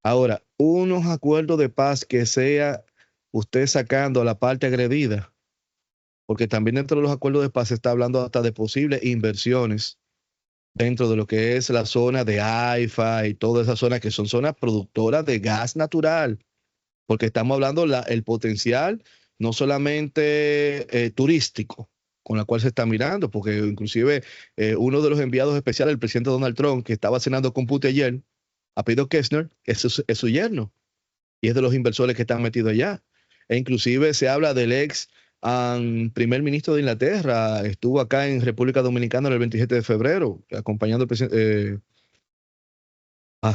Ahora, unos acuerdos de paz que sea usted sacando a la parte agredida, porque también dentro de los acuerdos de paz se está hablando hasta de posibles inversiones dentro de lo que es la zona de Haifa y toda esa zona que son zonas productoras de gas natural, porque estamos hablando el potencial no solamente turístico con la cual se está mirando, porque inclusive uno de los enviados especiales del presidente Donald Trump, que estaba cenando con Putin ayer, apellido Kessner, es su yerno y es de los inversores que están metidos allá. E inclusive se habla del ex primer ministro de Inglaterra, estuvo acá en República Dominicana el 27 de febrero, acompañando al presidente.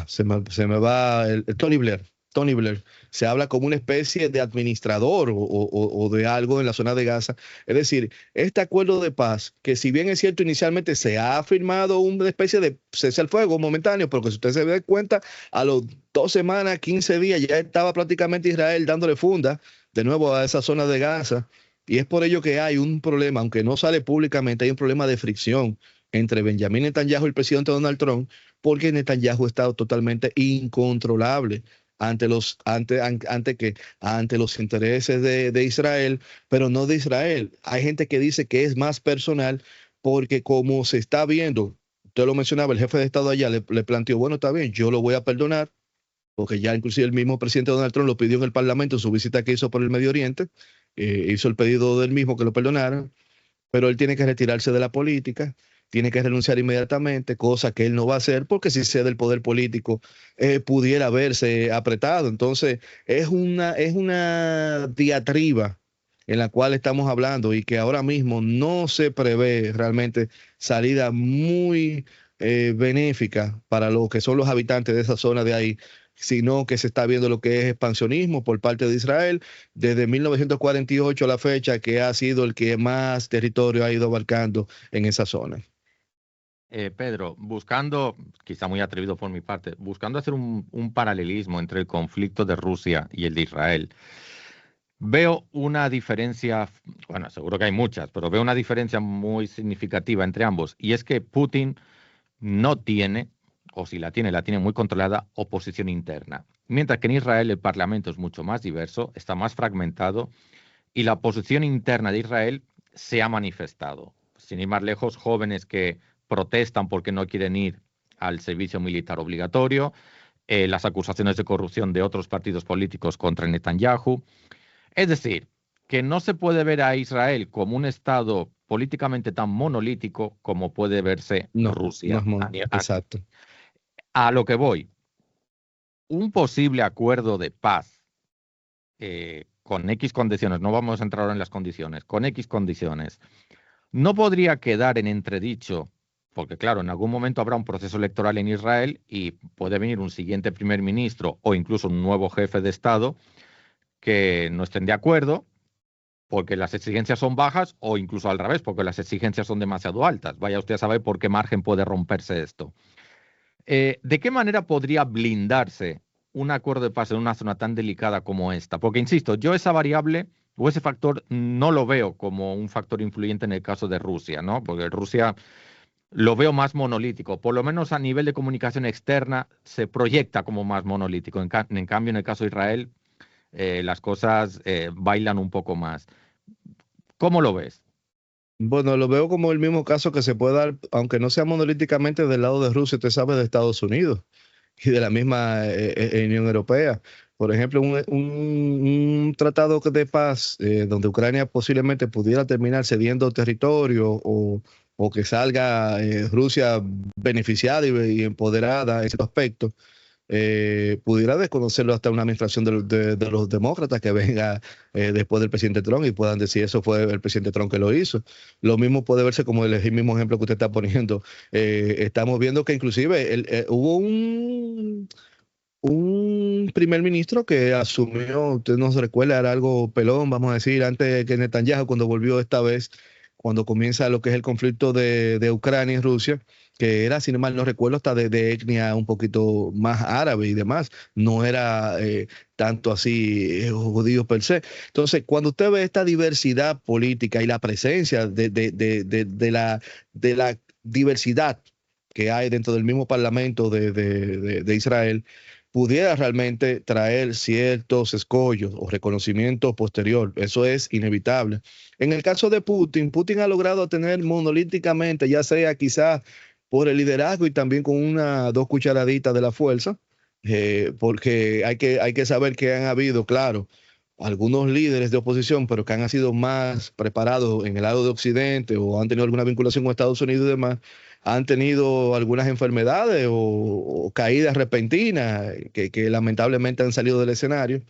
Se me va el Tony Blair. Tony Blair. Se habla como una especie de administrador o de algo en la zona de Gaza. Es decir, este acuerdo de paz, que si bien es cierto, inicialmente se ha firmado una especie de cese al fuego momentáneo, pero que si usted se da cuenta, a los 2 semanas, 15 días, ya estaba prácticamente Israel dándole funda de nuevo a esa zona de Gaza. Y es por ello que hay un problema, aunque no sale públicamente, hay un problema de fricción entre Benjamín Netanyahu y el presidente Donald Trump, porque Netanyahu ha estado totalmente incontrolable ante los intereses de Israel, pero no de Israel. Hay gente que dice que es más personal, porque como se está viendo, usted lo mencionaba, el jefe de Estado allá le planteó, bueno, está bien, yo lo voy a perdonar, porque ya inclusive el mismo presidente Donald Trump lo pidió en el Parlamento en su visita que hizo por el Medio Oriente, hizo el pedido del mismo que lo perdonaran, pero él tiene que retirarse de la política, tiene que renunciar inmediatamente, cosa que él no va a hacer porque si cede el poder político pudiera verse apretado. Entonces es una diatriba en la cual estamos hablando y que ahora mismo no se prevé realmente salida muy benéfica para lo que son los habitantes de esa zona de ahí, sino que se está viendo lo que es expansionismo por parte de Israel desde 1948 a la fecha, que ha sido el que más territorio ha ido abarcando en esa zona. Pedro, buscando, quizá muy atrevido por mi parte, buscando hacer un paralelismo entre el conflicto de Rusia y el de Israel, veo una diferencia, bueno, seguro que hay muchas, pero veo una diferencia muy significativa entre ambos, y es que Putin no tiene, o si la tiene muy controlada, oposición interna. Mientras que en Israel el parlamento es mucho más diverso, está más fragmentado, y la oposición interna de Israel se ha manifestado. Sin ir más lejos, jóvenes que protestan porque no quieren ir al servicio militar obligatorio, las acusaciones de corrupción de otros partidos políticos contra Netanyahu. Es decir, que no se puede ver a Israel como un estado políticamente tan monolítico como puede verse No, no Rusia. es exacto. A lo que voy, un posible acuerdo de paz con X condiciones, no vamos a entrar ahora en las condiciones, con X condiciones, no podría quedar en entredicho, porque claro, en algún momento habrá un proceso electoral en Israel y puede venir un siguiente primer ministro o incluso un nuevo jefe de Estado que no estén de acuerdo porque las exigencias son bajas o incluso al revés, porque las exigencias son demasiado altas. Vaya usted a saber por qué margen puede romperse esto. ¿De qué manera podría blindarse un acuerdo de paz en una zona tan delicada como esta? Porque, insisto, yo esa variable o ese factor no lo veo como un factor influyente en el caso de Rusia, ¿no? Porque Rusia lo veo más monolítico, por lo menos a nivel de comunicación externa se proyecta como más monolítico. En cambio, en el caso de Israel, las cosas bailan un poco más. ¿Cómo lo ves? Bueno, lo veo como el mismo caso que se puede dar, aunque no sea monolíticamente del lado de Rusia, usted sabe, de Estados Unidos y de la misma Unión Europea. Por ejemplo, un tratado de paz donde Ucrania posiblemente pudiera terminar cediendo territorio o que salga Rusia beneficiada y empoderada en ese aspecto, pudiera desconocerlo hasta una administración de los demócratas que venga después del presidente Trump y puedan decir eso fue el presidente Trump que lo hizo. Lo mismo puede verse como el mismo ejemplo que usted está poniendo. Estamos viendo que inclusive hubo un primer ministro que asumió, usted no se recuerda, era algo pelón, vamos a decir, antes que Netanyahu, cuando volvió esta vez, cuando comienza lo que es el conflicto de Ucrania y Rusia, que era, sin mal no recuerdo, hasta de etnia un poquito más árabe y demás, no era tanto así judío per se. Entonces, cuando usted ve esta diversidad política y la presencia de la diversidad que hay dentro del mismo parlamento de Israel, pudiera realmente traer ciertos escollos o reconocimiento posterior. Eso es inevitable. En el caso de Putin, Putin ha logrado tener monolíticamente, ya sea quizás por el liderazgo y también con dos cucharaditas de la fuerza, porque hay que saber que han habido, claro, algunos líderes de oposición, pero que han sido más preparados en el lado de Occidente o han tenido alguna vinculación con Estados Unidos y demás, han tenido algunas enfermedades o caídas repentinas que lamentablemente han salido del escenario.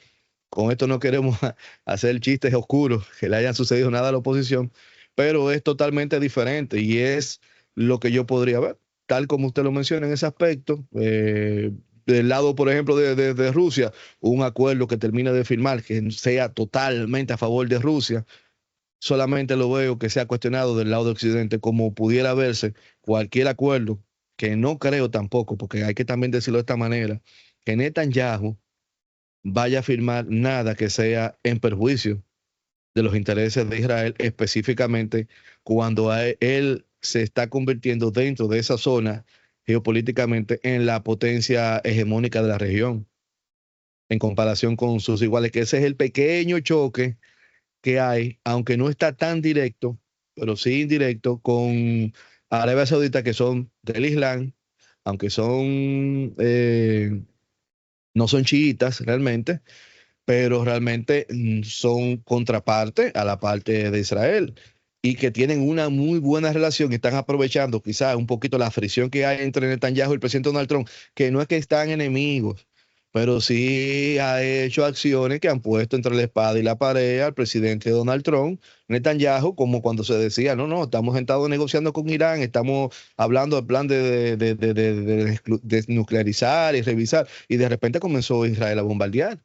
Con esto no queremos hacer chistes oscuros que le hayan sucedido nada a la oposición, pero es totalmente diferente y es lo que yo podría ver, tal como usted lo menciona en ese aspecto. Del lado, por ejemplo, de Rusia, un acuerdo que termina de firmar que sea totalmente a favor de Rusia, solamente lo veo que sea cuestionado del lado de Occidente, como pudiera verse cualquier acuerdo, que no creo tampoco, porque hay que también decirlo de esta manera, que Netanyahu vaya a firmar nada que sea en perjuicio de los intereses de Israel, específicamente cuando él se está convirtiendo dentro de esa zona geopolíticamente en la potencia hegemónica de la región, en comparación con sus iguales, que ese es el pequeño choque que hay, aunque no está tan directo, pero sí indirecto, con Arabia Saudita, que son del Islam, aunque son No son chiitas realmente, pero realmente son contraparte a la parte de Israel y que tienen una muy buena relación y están aprovechando quizás un poquito la fricción que hay entre Netanyahu y el presidente Donald Trump, que no es que están enemigos, pero sí ha hecho acciones que han puesto entre la espada y la pared al presidente Donald Trump, Netanyahu, como cuando se decía, no, no, estamos sentados negociando con Irán, estamos hablando del plan de desnuclearizar y revisar, y de repente comenzó Israel a bombardear.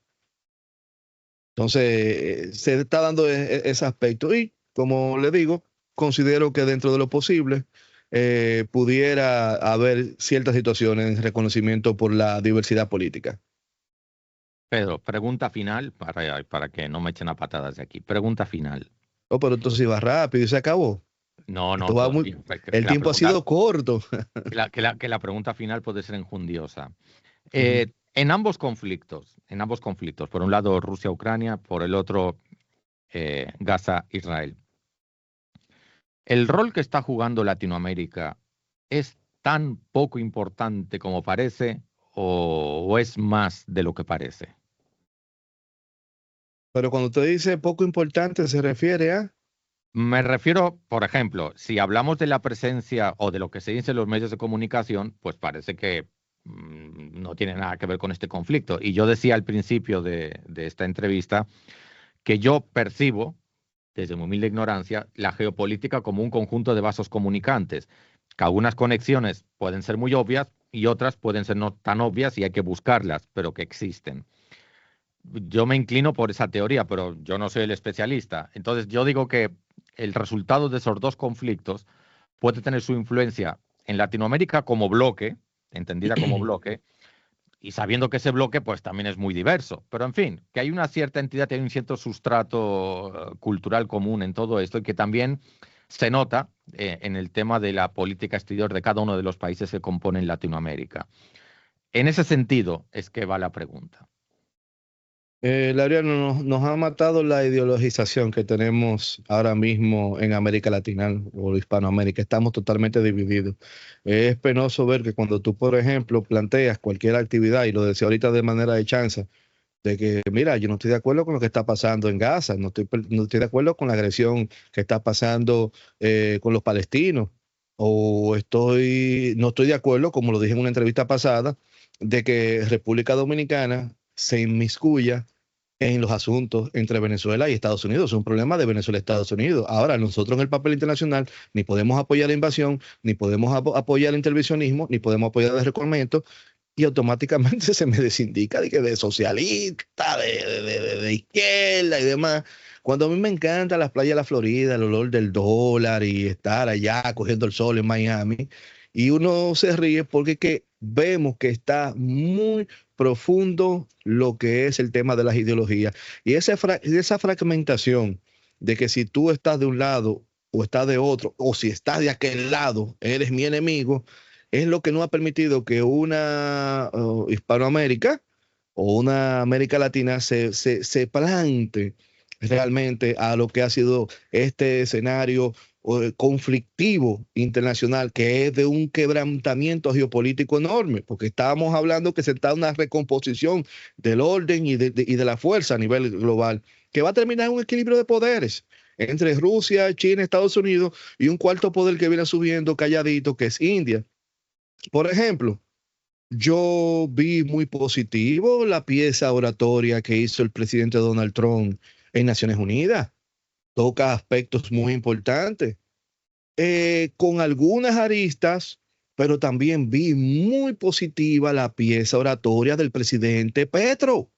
Entonces, se está dando ese aspecto y, como le digo, considero que dentro de lo posible pudiera haber ciertas situaciones en reconocimiento por la diversidad política. Pedro, pregunta final para que no me echen a patadas de aquí. Pregunta final. Oh, pero entonces iba rápido y se acabó. No, Esto no, va muy... todavía. El tiempo ha sido corto. Que la pregunta final puede ser enjundiosa. Ujú. En ambos conflictos, por un lado Rusia-Ucrania, por el otro Gaza-Israel, ¿el rol que está jugando Latinoamérica es tan poco importante como parece o es más de lo que parece? Pero cuando usted dice poco importante, se refiere a... Me refiero, por ejemplo, si hablamos de la presencia o de lo que se dice en los medios de comunicación, pues parece que no tiene nada que ver con este conflicto. Y yo decía al principio de esta entrevista que yo percibo, desde mi humilde ignorancia, la geopolítica como un conjunto de vasos comunicantes, que algunas conexiones pueden ser muy obvias y otras pueden ser no tan obvias y hay que buscarlas, pero que existen. Yo me inclino por esa teoría, pero yo no soy el especialista. Entonces yo digo que el resultado de esos dos conflictos puede tener su influencia en Latinoamérica como bloque, entendida como bloque, y sabiendo que ese bloque pues también es muy diverso. Pero en fin, que hay una cierta entidad, hay un cierto sustrato cultural común en todo esto y que también se nota en el tema de la política exterior de cada uno de los países que componen Latinoamérica. En ese sentido es que va la pregunta. Laureano, nos ha matado la ideologización que tenemos ahora mismo en América Latina o Hispanoamérica. Estamos totalmente divididos. Es penoso ver que cuando tú, por ejemplo, planteas cualquier actividad, y lo decía ahorita de manera de chanza, de que, mira, yo no estoy de acuerdo con lo que está pasando en Gaza, no estoy de acuerdo con la agresión que está pasando con los palestinos, no estoy de acuerdo, como lo dije en una entrevista pasada, de que República Dominicana se inmiscuya en los asuntos entre Venezuela y Estados Unidos. Es un problema de Venezuela y Estados Unidos. Ahora, nosotros en el papel internacional ni podemos apoyar la invasión, ni podemos apoyar el intervencionismo, ni podemos apoyar el desarrollo y automáticamente se me desindica de socialista, de izquierda y demás. Cuando a mí me encanta las playas de la Florida, el olor del dólar y estar allá cogiendo el sol en Miami, y uno se ríe porque es que vemos que está muy profundo lo que es el tema de las ideologías. Y esa fragmentación de que si tú estás de un lado o estás de otro, o si estás de aquel lado, eres mi enemigo, es lo que no ha permitido que una Hispanoamérica o una América Latina se plante realmente a lo que ha sido este escenario conflictivo internacional, que es de un quebrantamiento geopolítico enorme, porque estábamos hablando que se está una recomposición del orden y de la fuerza a nivel global, que va a terminar en un equilibrio de poderes entre Rusia, China, Estados Unidos y un cuarto poder que viene subiendo calladito, que es India. Por ejemplo, yo vi muy positivo la pieza oratoria que hizo el presidente Donald Trump en Naciones Unidas. Toca aspectos muy importantes, con algunas aristas, pero también vi muy positiva la pieza oratoria del presidente Petro.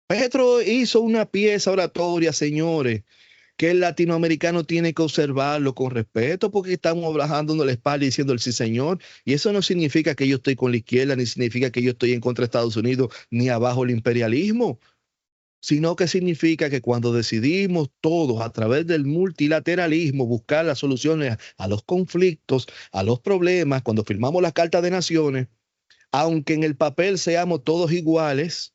Petro hizo una pieza oratoria, señores, que el latinoamericano tiene que observarlo con respeto porque estamos bajándonos la espalda y diciendo el sí señor, y eso no significa que yo estoy con la izquierda, ni significa que yo estoy en contra de Estados Unidos, ni abajo el imperialismo, sino que significa que cuando decidimos todos a través del multilateralismo buscar las soluciones a los conflictos, a los problemas, cuando firmamos la Carta de Naciones, aunque en el papel seamos todos iguales,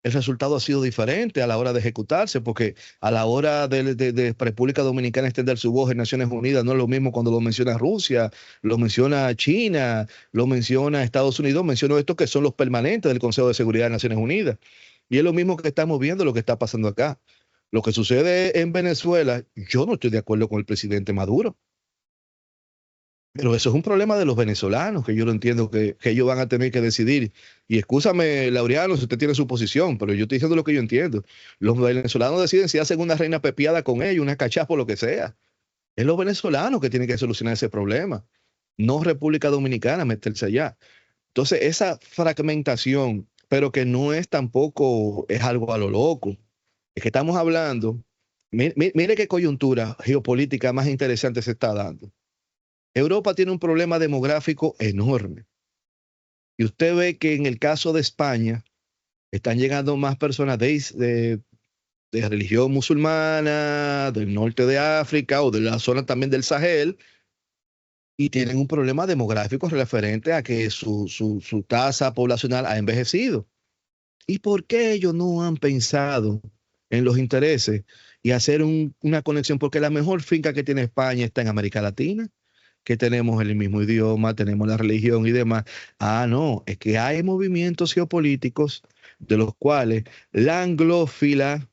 el resultado ha sido diferente a la hora de ejecutarse, porque a la hora de República Dominicana extender su voz en Naciones Unidas no es lo mismo cuando lo menciona Rusia, lo menciona China, lo menciona Estados Unidos, menciono estos que son los permanentes del Consejo de Seguridad de Naciones Unidas. Y es lo mismo que estamos viendo, lo que está pasando acá. Lo que sucede en Venezuela, yo no estoy de acuerdo con el presidente Maduro. Pero eso es un problema de los venezolanos, que yo no entiendo que ellos van a tener que decidir. Y escúchame, Laureano, si usted tiene su posición, pero yo estoy diciendo lo que yo entiendo. Los venezolanos deciden si hacen una reina pepiada con ellos, una cachapa o lo que sea. Es los venezolanos que tienen que solucionar ese problema, no República Dominicana meterse allá. Entonces, esa fragmentación, pero que no es tampoco, es algo a lo loco. Es que estamos hablando, mire qué coyuntura geopolítica más interesante se está dando. Europa tiene un problema demográfico enorme. Y usted ve que en el caso de España están llegando más personas de religión musulmana, del norte de África o de la zona también del Sahel, y tienen un problema demográfico referente a que su tasa poblacional ha envejecido. ¿Y por qué ellos no han pensado en los intereses y hacer una conexión? Porque la mejor finca que tiene España está en América Latina, que tenemos el mismo idioma, tenemos la religión y demás. Ah, no, es que hay movimientos geopolíticos de los cuales la anglófila,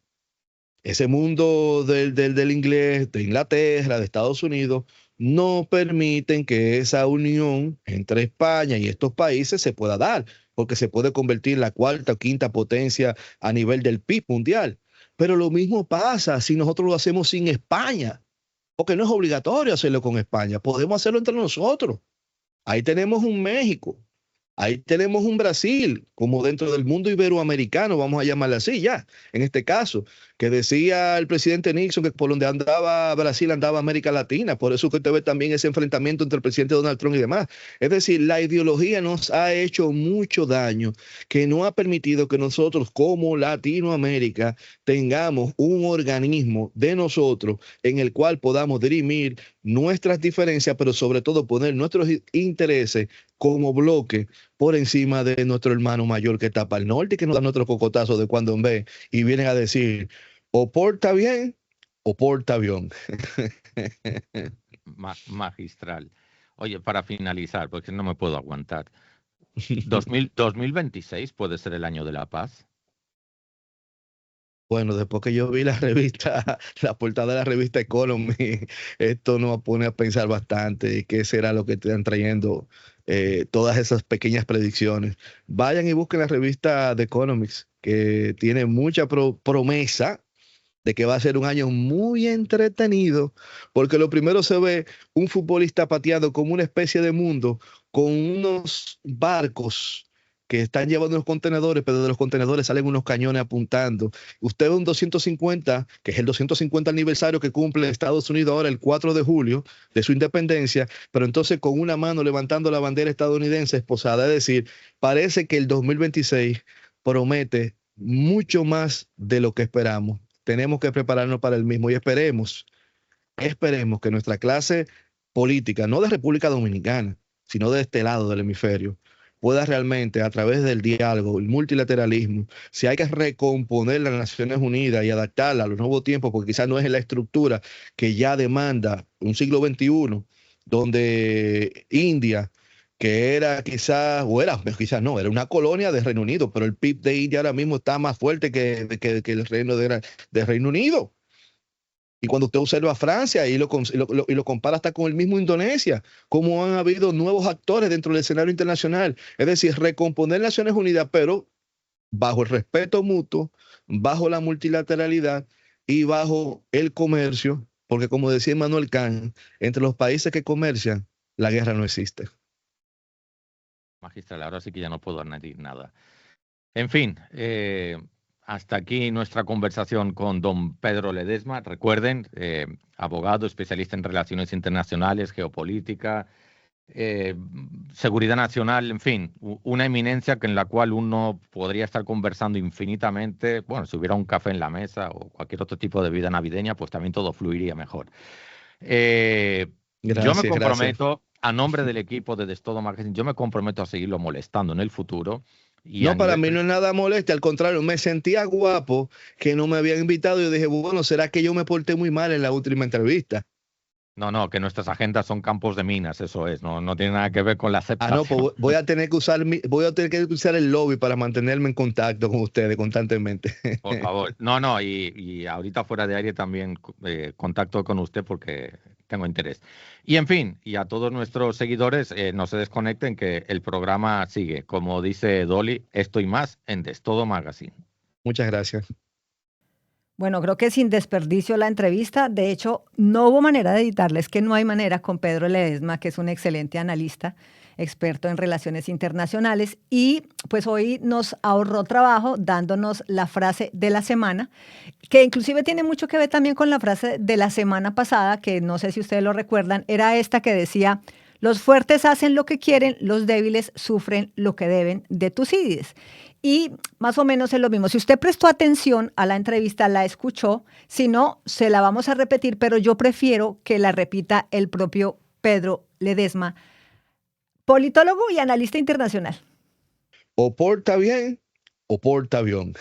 ese mundo del inglés, de Inglaterra, de Estados Unidos, no permiten que esa unión entre España y estos países se pueda dar, porque se puede convertir en la cuarta o quinta potencia a nivel del PIB mundial. Pero lo mismo pasa si nosotros lo hacemos sin España, porque no es obligatorio hacerlo con España, podemos hacerlo entre nosotros. Ahí tenemos un México, ahí tenemos un Brasil, como dentro del mundo iberoamericano, vamos a llamarle así ya, en este caso, que decía el presidente Nixon que por donde andaba Brasil andaba América Latina, por eso que usted ve también ese enfrentamiento entre el presidente Donald Trump y demás. Es decir, la ideología nos ha hecho mucho daño, que no ha permitido que nosotros como Latinoamérica tengamos un organismo de nosotros en el cual podamos dirimir nuestras diferencias, pero sobre todo poner nuestros intereses como bloque por encima de nuestro hermano mayor que está para el norte y que nos da nuestro cocotazo de cuando en vez y vienen a decir o porta bien o porta avión. Magistral. Oye, para finalizar, porque no me puedo aguantar. 2026 puede ser el año de la paz. Bueno, después que yo vi la revista, la portada de la revista Economy, esto nos pone a pensar bastante qué será lo que están trayendo todas esas pequeñas predicciones. Vayan y busquen la revista The Economics, que tiene mucha promesa de que va a ser un año muy entretenido, porque lo primero se ve un futbolista pateando como una especie de mundo con unos barcos que están llevando los contenedores, pero de los contenedores salen unos cañones apuntando. Usted ve un 250, que es el 250 aniversario que cumple Estados Unidos ahora el 4 de julio de su independencia, pero entonces con una mano levantando la bandera estadounidense esposada. Es decir, parece que el 2026 promete mucho más de lo que esperamos. Tenemos que prepararnos para el mismo y esperemos que nuestra clase política, no de República Dominicana, sino de este lado del hemisferio, pueda realmente, a través del diálogo, el multilateralismo, si hay que recomponer las Naciones Unidas y adaptarla a los nuevos tiempos, porque quizás no es la estructura que ya demanda un siglo XXI, donde India, que era quizás no, era una colonia de Reino Unido, pero el PIB de India ahora mismo está más fuerte que el reino de Reino Unido. Y cuando usted observa a Francia y lo compara hasta con el mismo Indonesia, cómo han habido nuevos actores dentro del escenario internacional. Es decir, recomponer Naciones Unidas, pero bajo el respeto mutuo, bajo la multilateralidad y bajo el comercio, porque como decía Immanuel Kant, entre los países que comercian, la guerra no existe. Magistral, ahora sí que ya no puedo añadir nada. En fin, hasta aquí nuestra conversación con don Pedro Ledesma. Recuerden, abogado, especialista en relaciones internacionales, geopolítica, seguridad nacional, en fin, una eminencia en la cual uno podría estar conversando infinitamente. Bueno, si hubiera un café en la mesa o cualquier otro tipo de vida navideña, pues también todo fluiría mejor. Yo me comprometo, a nombre del equipo de Destodo Magazine, yo me comprometo a seguirlo molestando en el futuro, Y No, para mí no es nada molesto, al contrario, me sentía guapo que no me habían invitado y yo dije, bueno, ¿será que yo me porté muy mal en la última entrevista? No, que nuestras agendas son campos de minas, eso es, no tiene nada que ver con la aceptación. No, pues voy a tener que usar el lobby para mantenerme en contacto con ustedes constantemente. Por favor. Y ahorita fuera de aire también contacto con usted porque tengo interés. Y en fin, y a todos nuestros seguidores, no se desconecten que el programa sigue. Como dice Dolly, esto y más en Destodo Magazine. Muchas gracias. Bueno, creo que sin desperdicio la entrevista. De hecho, no hubo manera de editarla. Es que no hay manera con Pedro Ledesma, que es un excelente analista, experto en relaciones internacionales. Y pues hoy nos ahorró trabajo dándonos la frase de la semana, que inclusive tiene mucho que ver también con la frase de la semana pasada, que no sé si ustedes lo recuerdan, era esta que decía: los fuertes hacen lo que quieren, los débiles sufren lo que deben de Tucídides. Y más o menos es lo mismo. Si usted prestó atención a la entrevista, la escuchó. Si no, se la vamos a repetir, pero yo prefiero que la repita el propio Pedro Ledesma, politólogo y analista internacional. O porta bien o porta avión.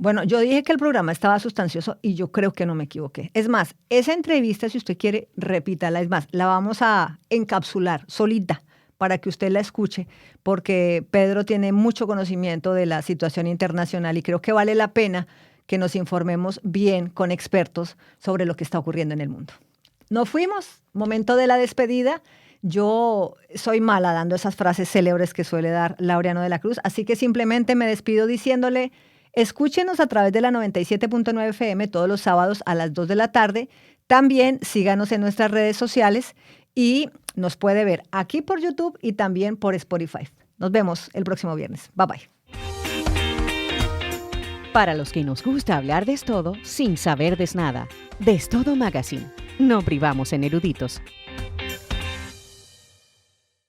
Bueno, yo dije que el programa estaba sustancioso y yo creo que no me equivoqué. Es más, esa entrevista, si usted quiere, repítala. Es más, la vamos a encapsular solita para que usted la escuche, porque Pedro tiene mucho conocimiento de la situación internacional y creo que vale la pena que nos informemos bien con expertos sobre lo que está ocurriendo en el mundo. Nos fuimos, momento de la despedida. Yo soy mala dando esas frases célebres que suele dar Laureano de la Cruz, así que simplemente me despido diciéndole: escúchenos a través de la 97.9 FM todos los sábados a las 2 de la tarde. También síganos en nuestras redes sociales y nos puede ver aquí por YouTube y también por Spotify. Nos vemos el próximo viernes. Bye bye. Para los que nos gusta hablar de todo sin saber de nada. Destodo Magazine. No privamos en eruditos.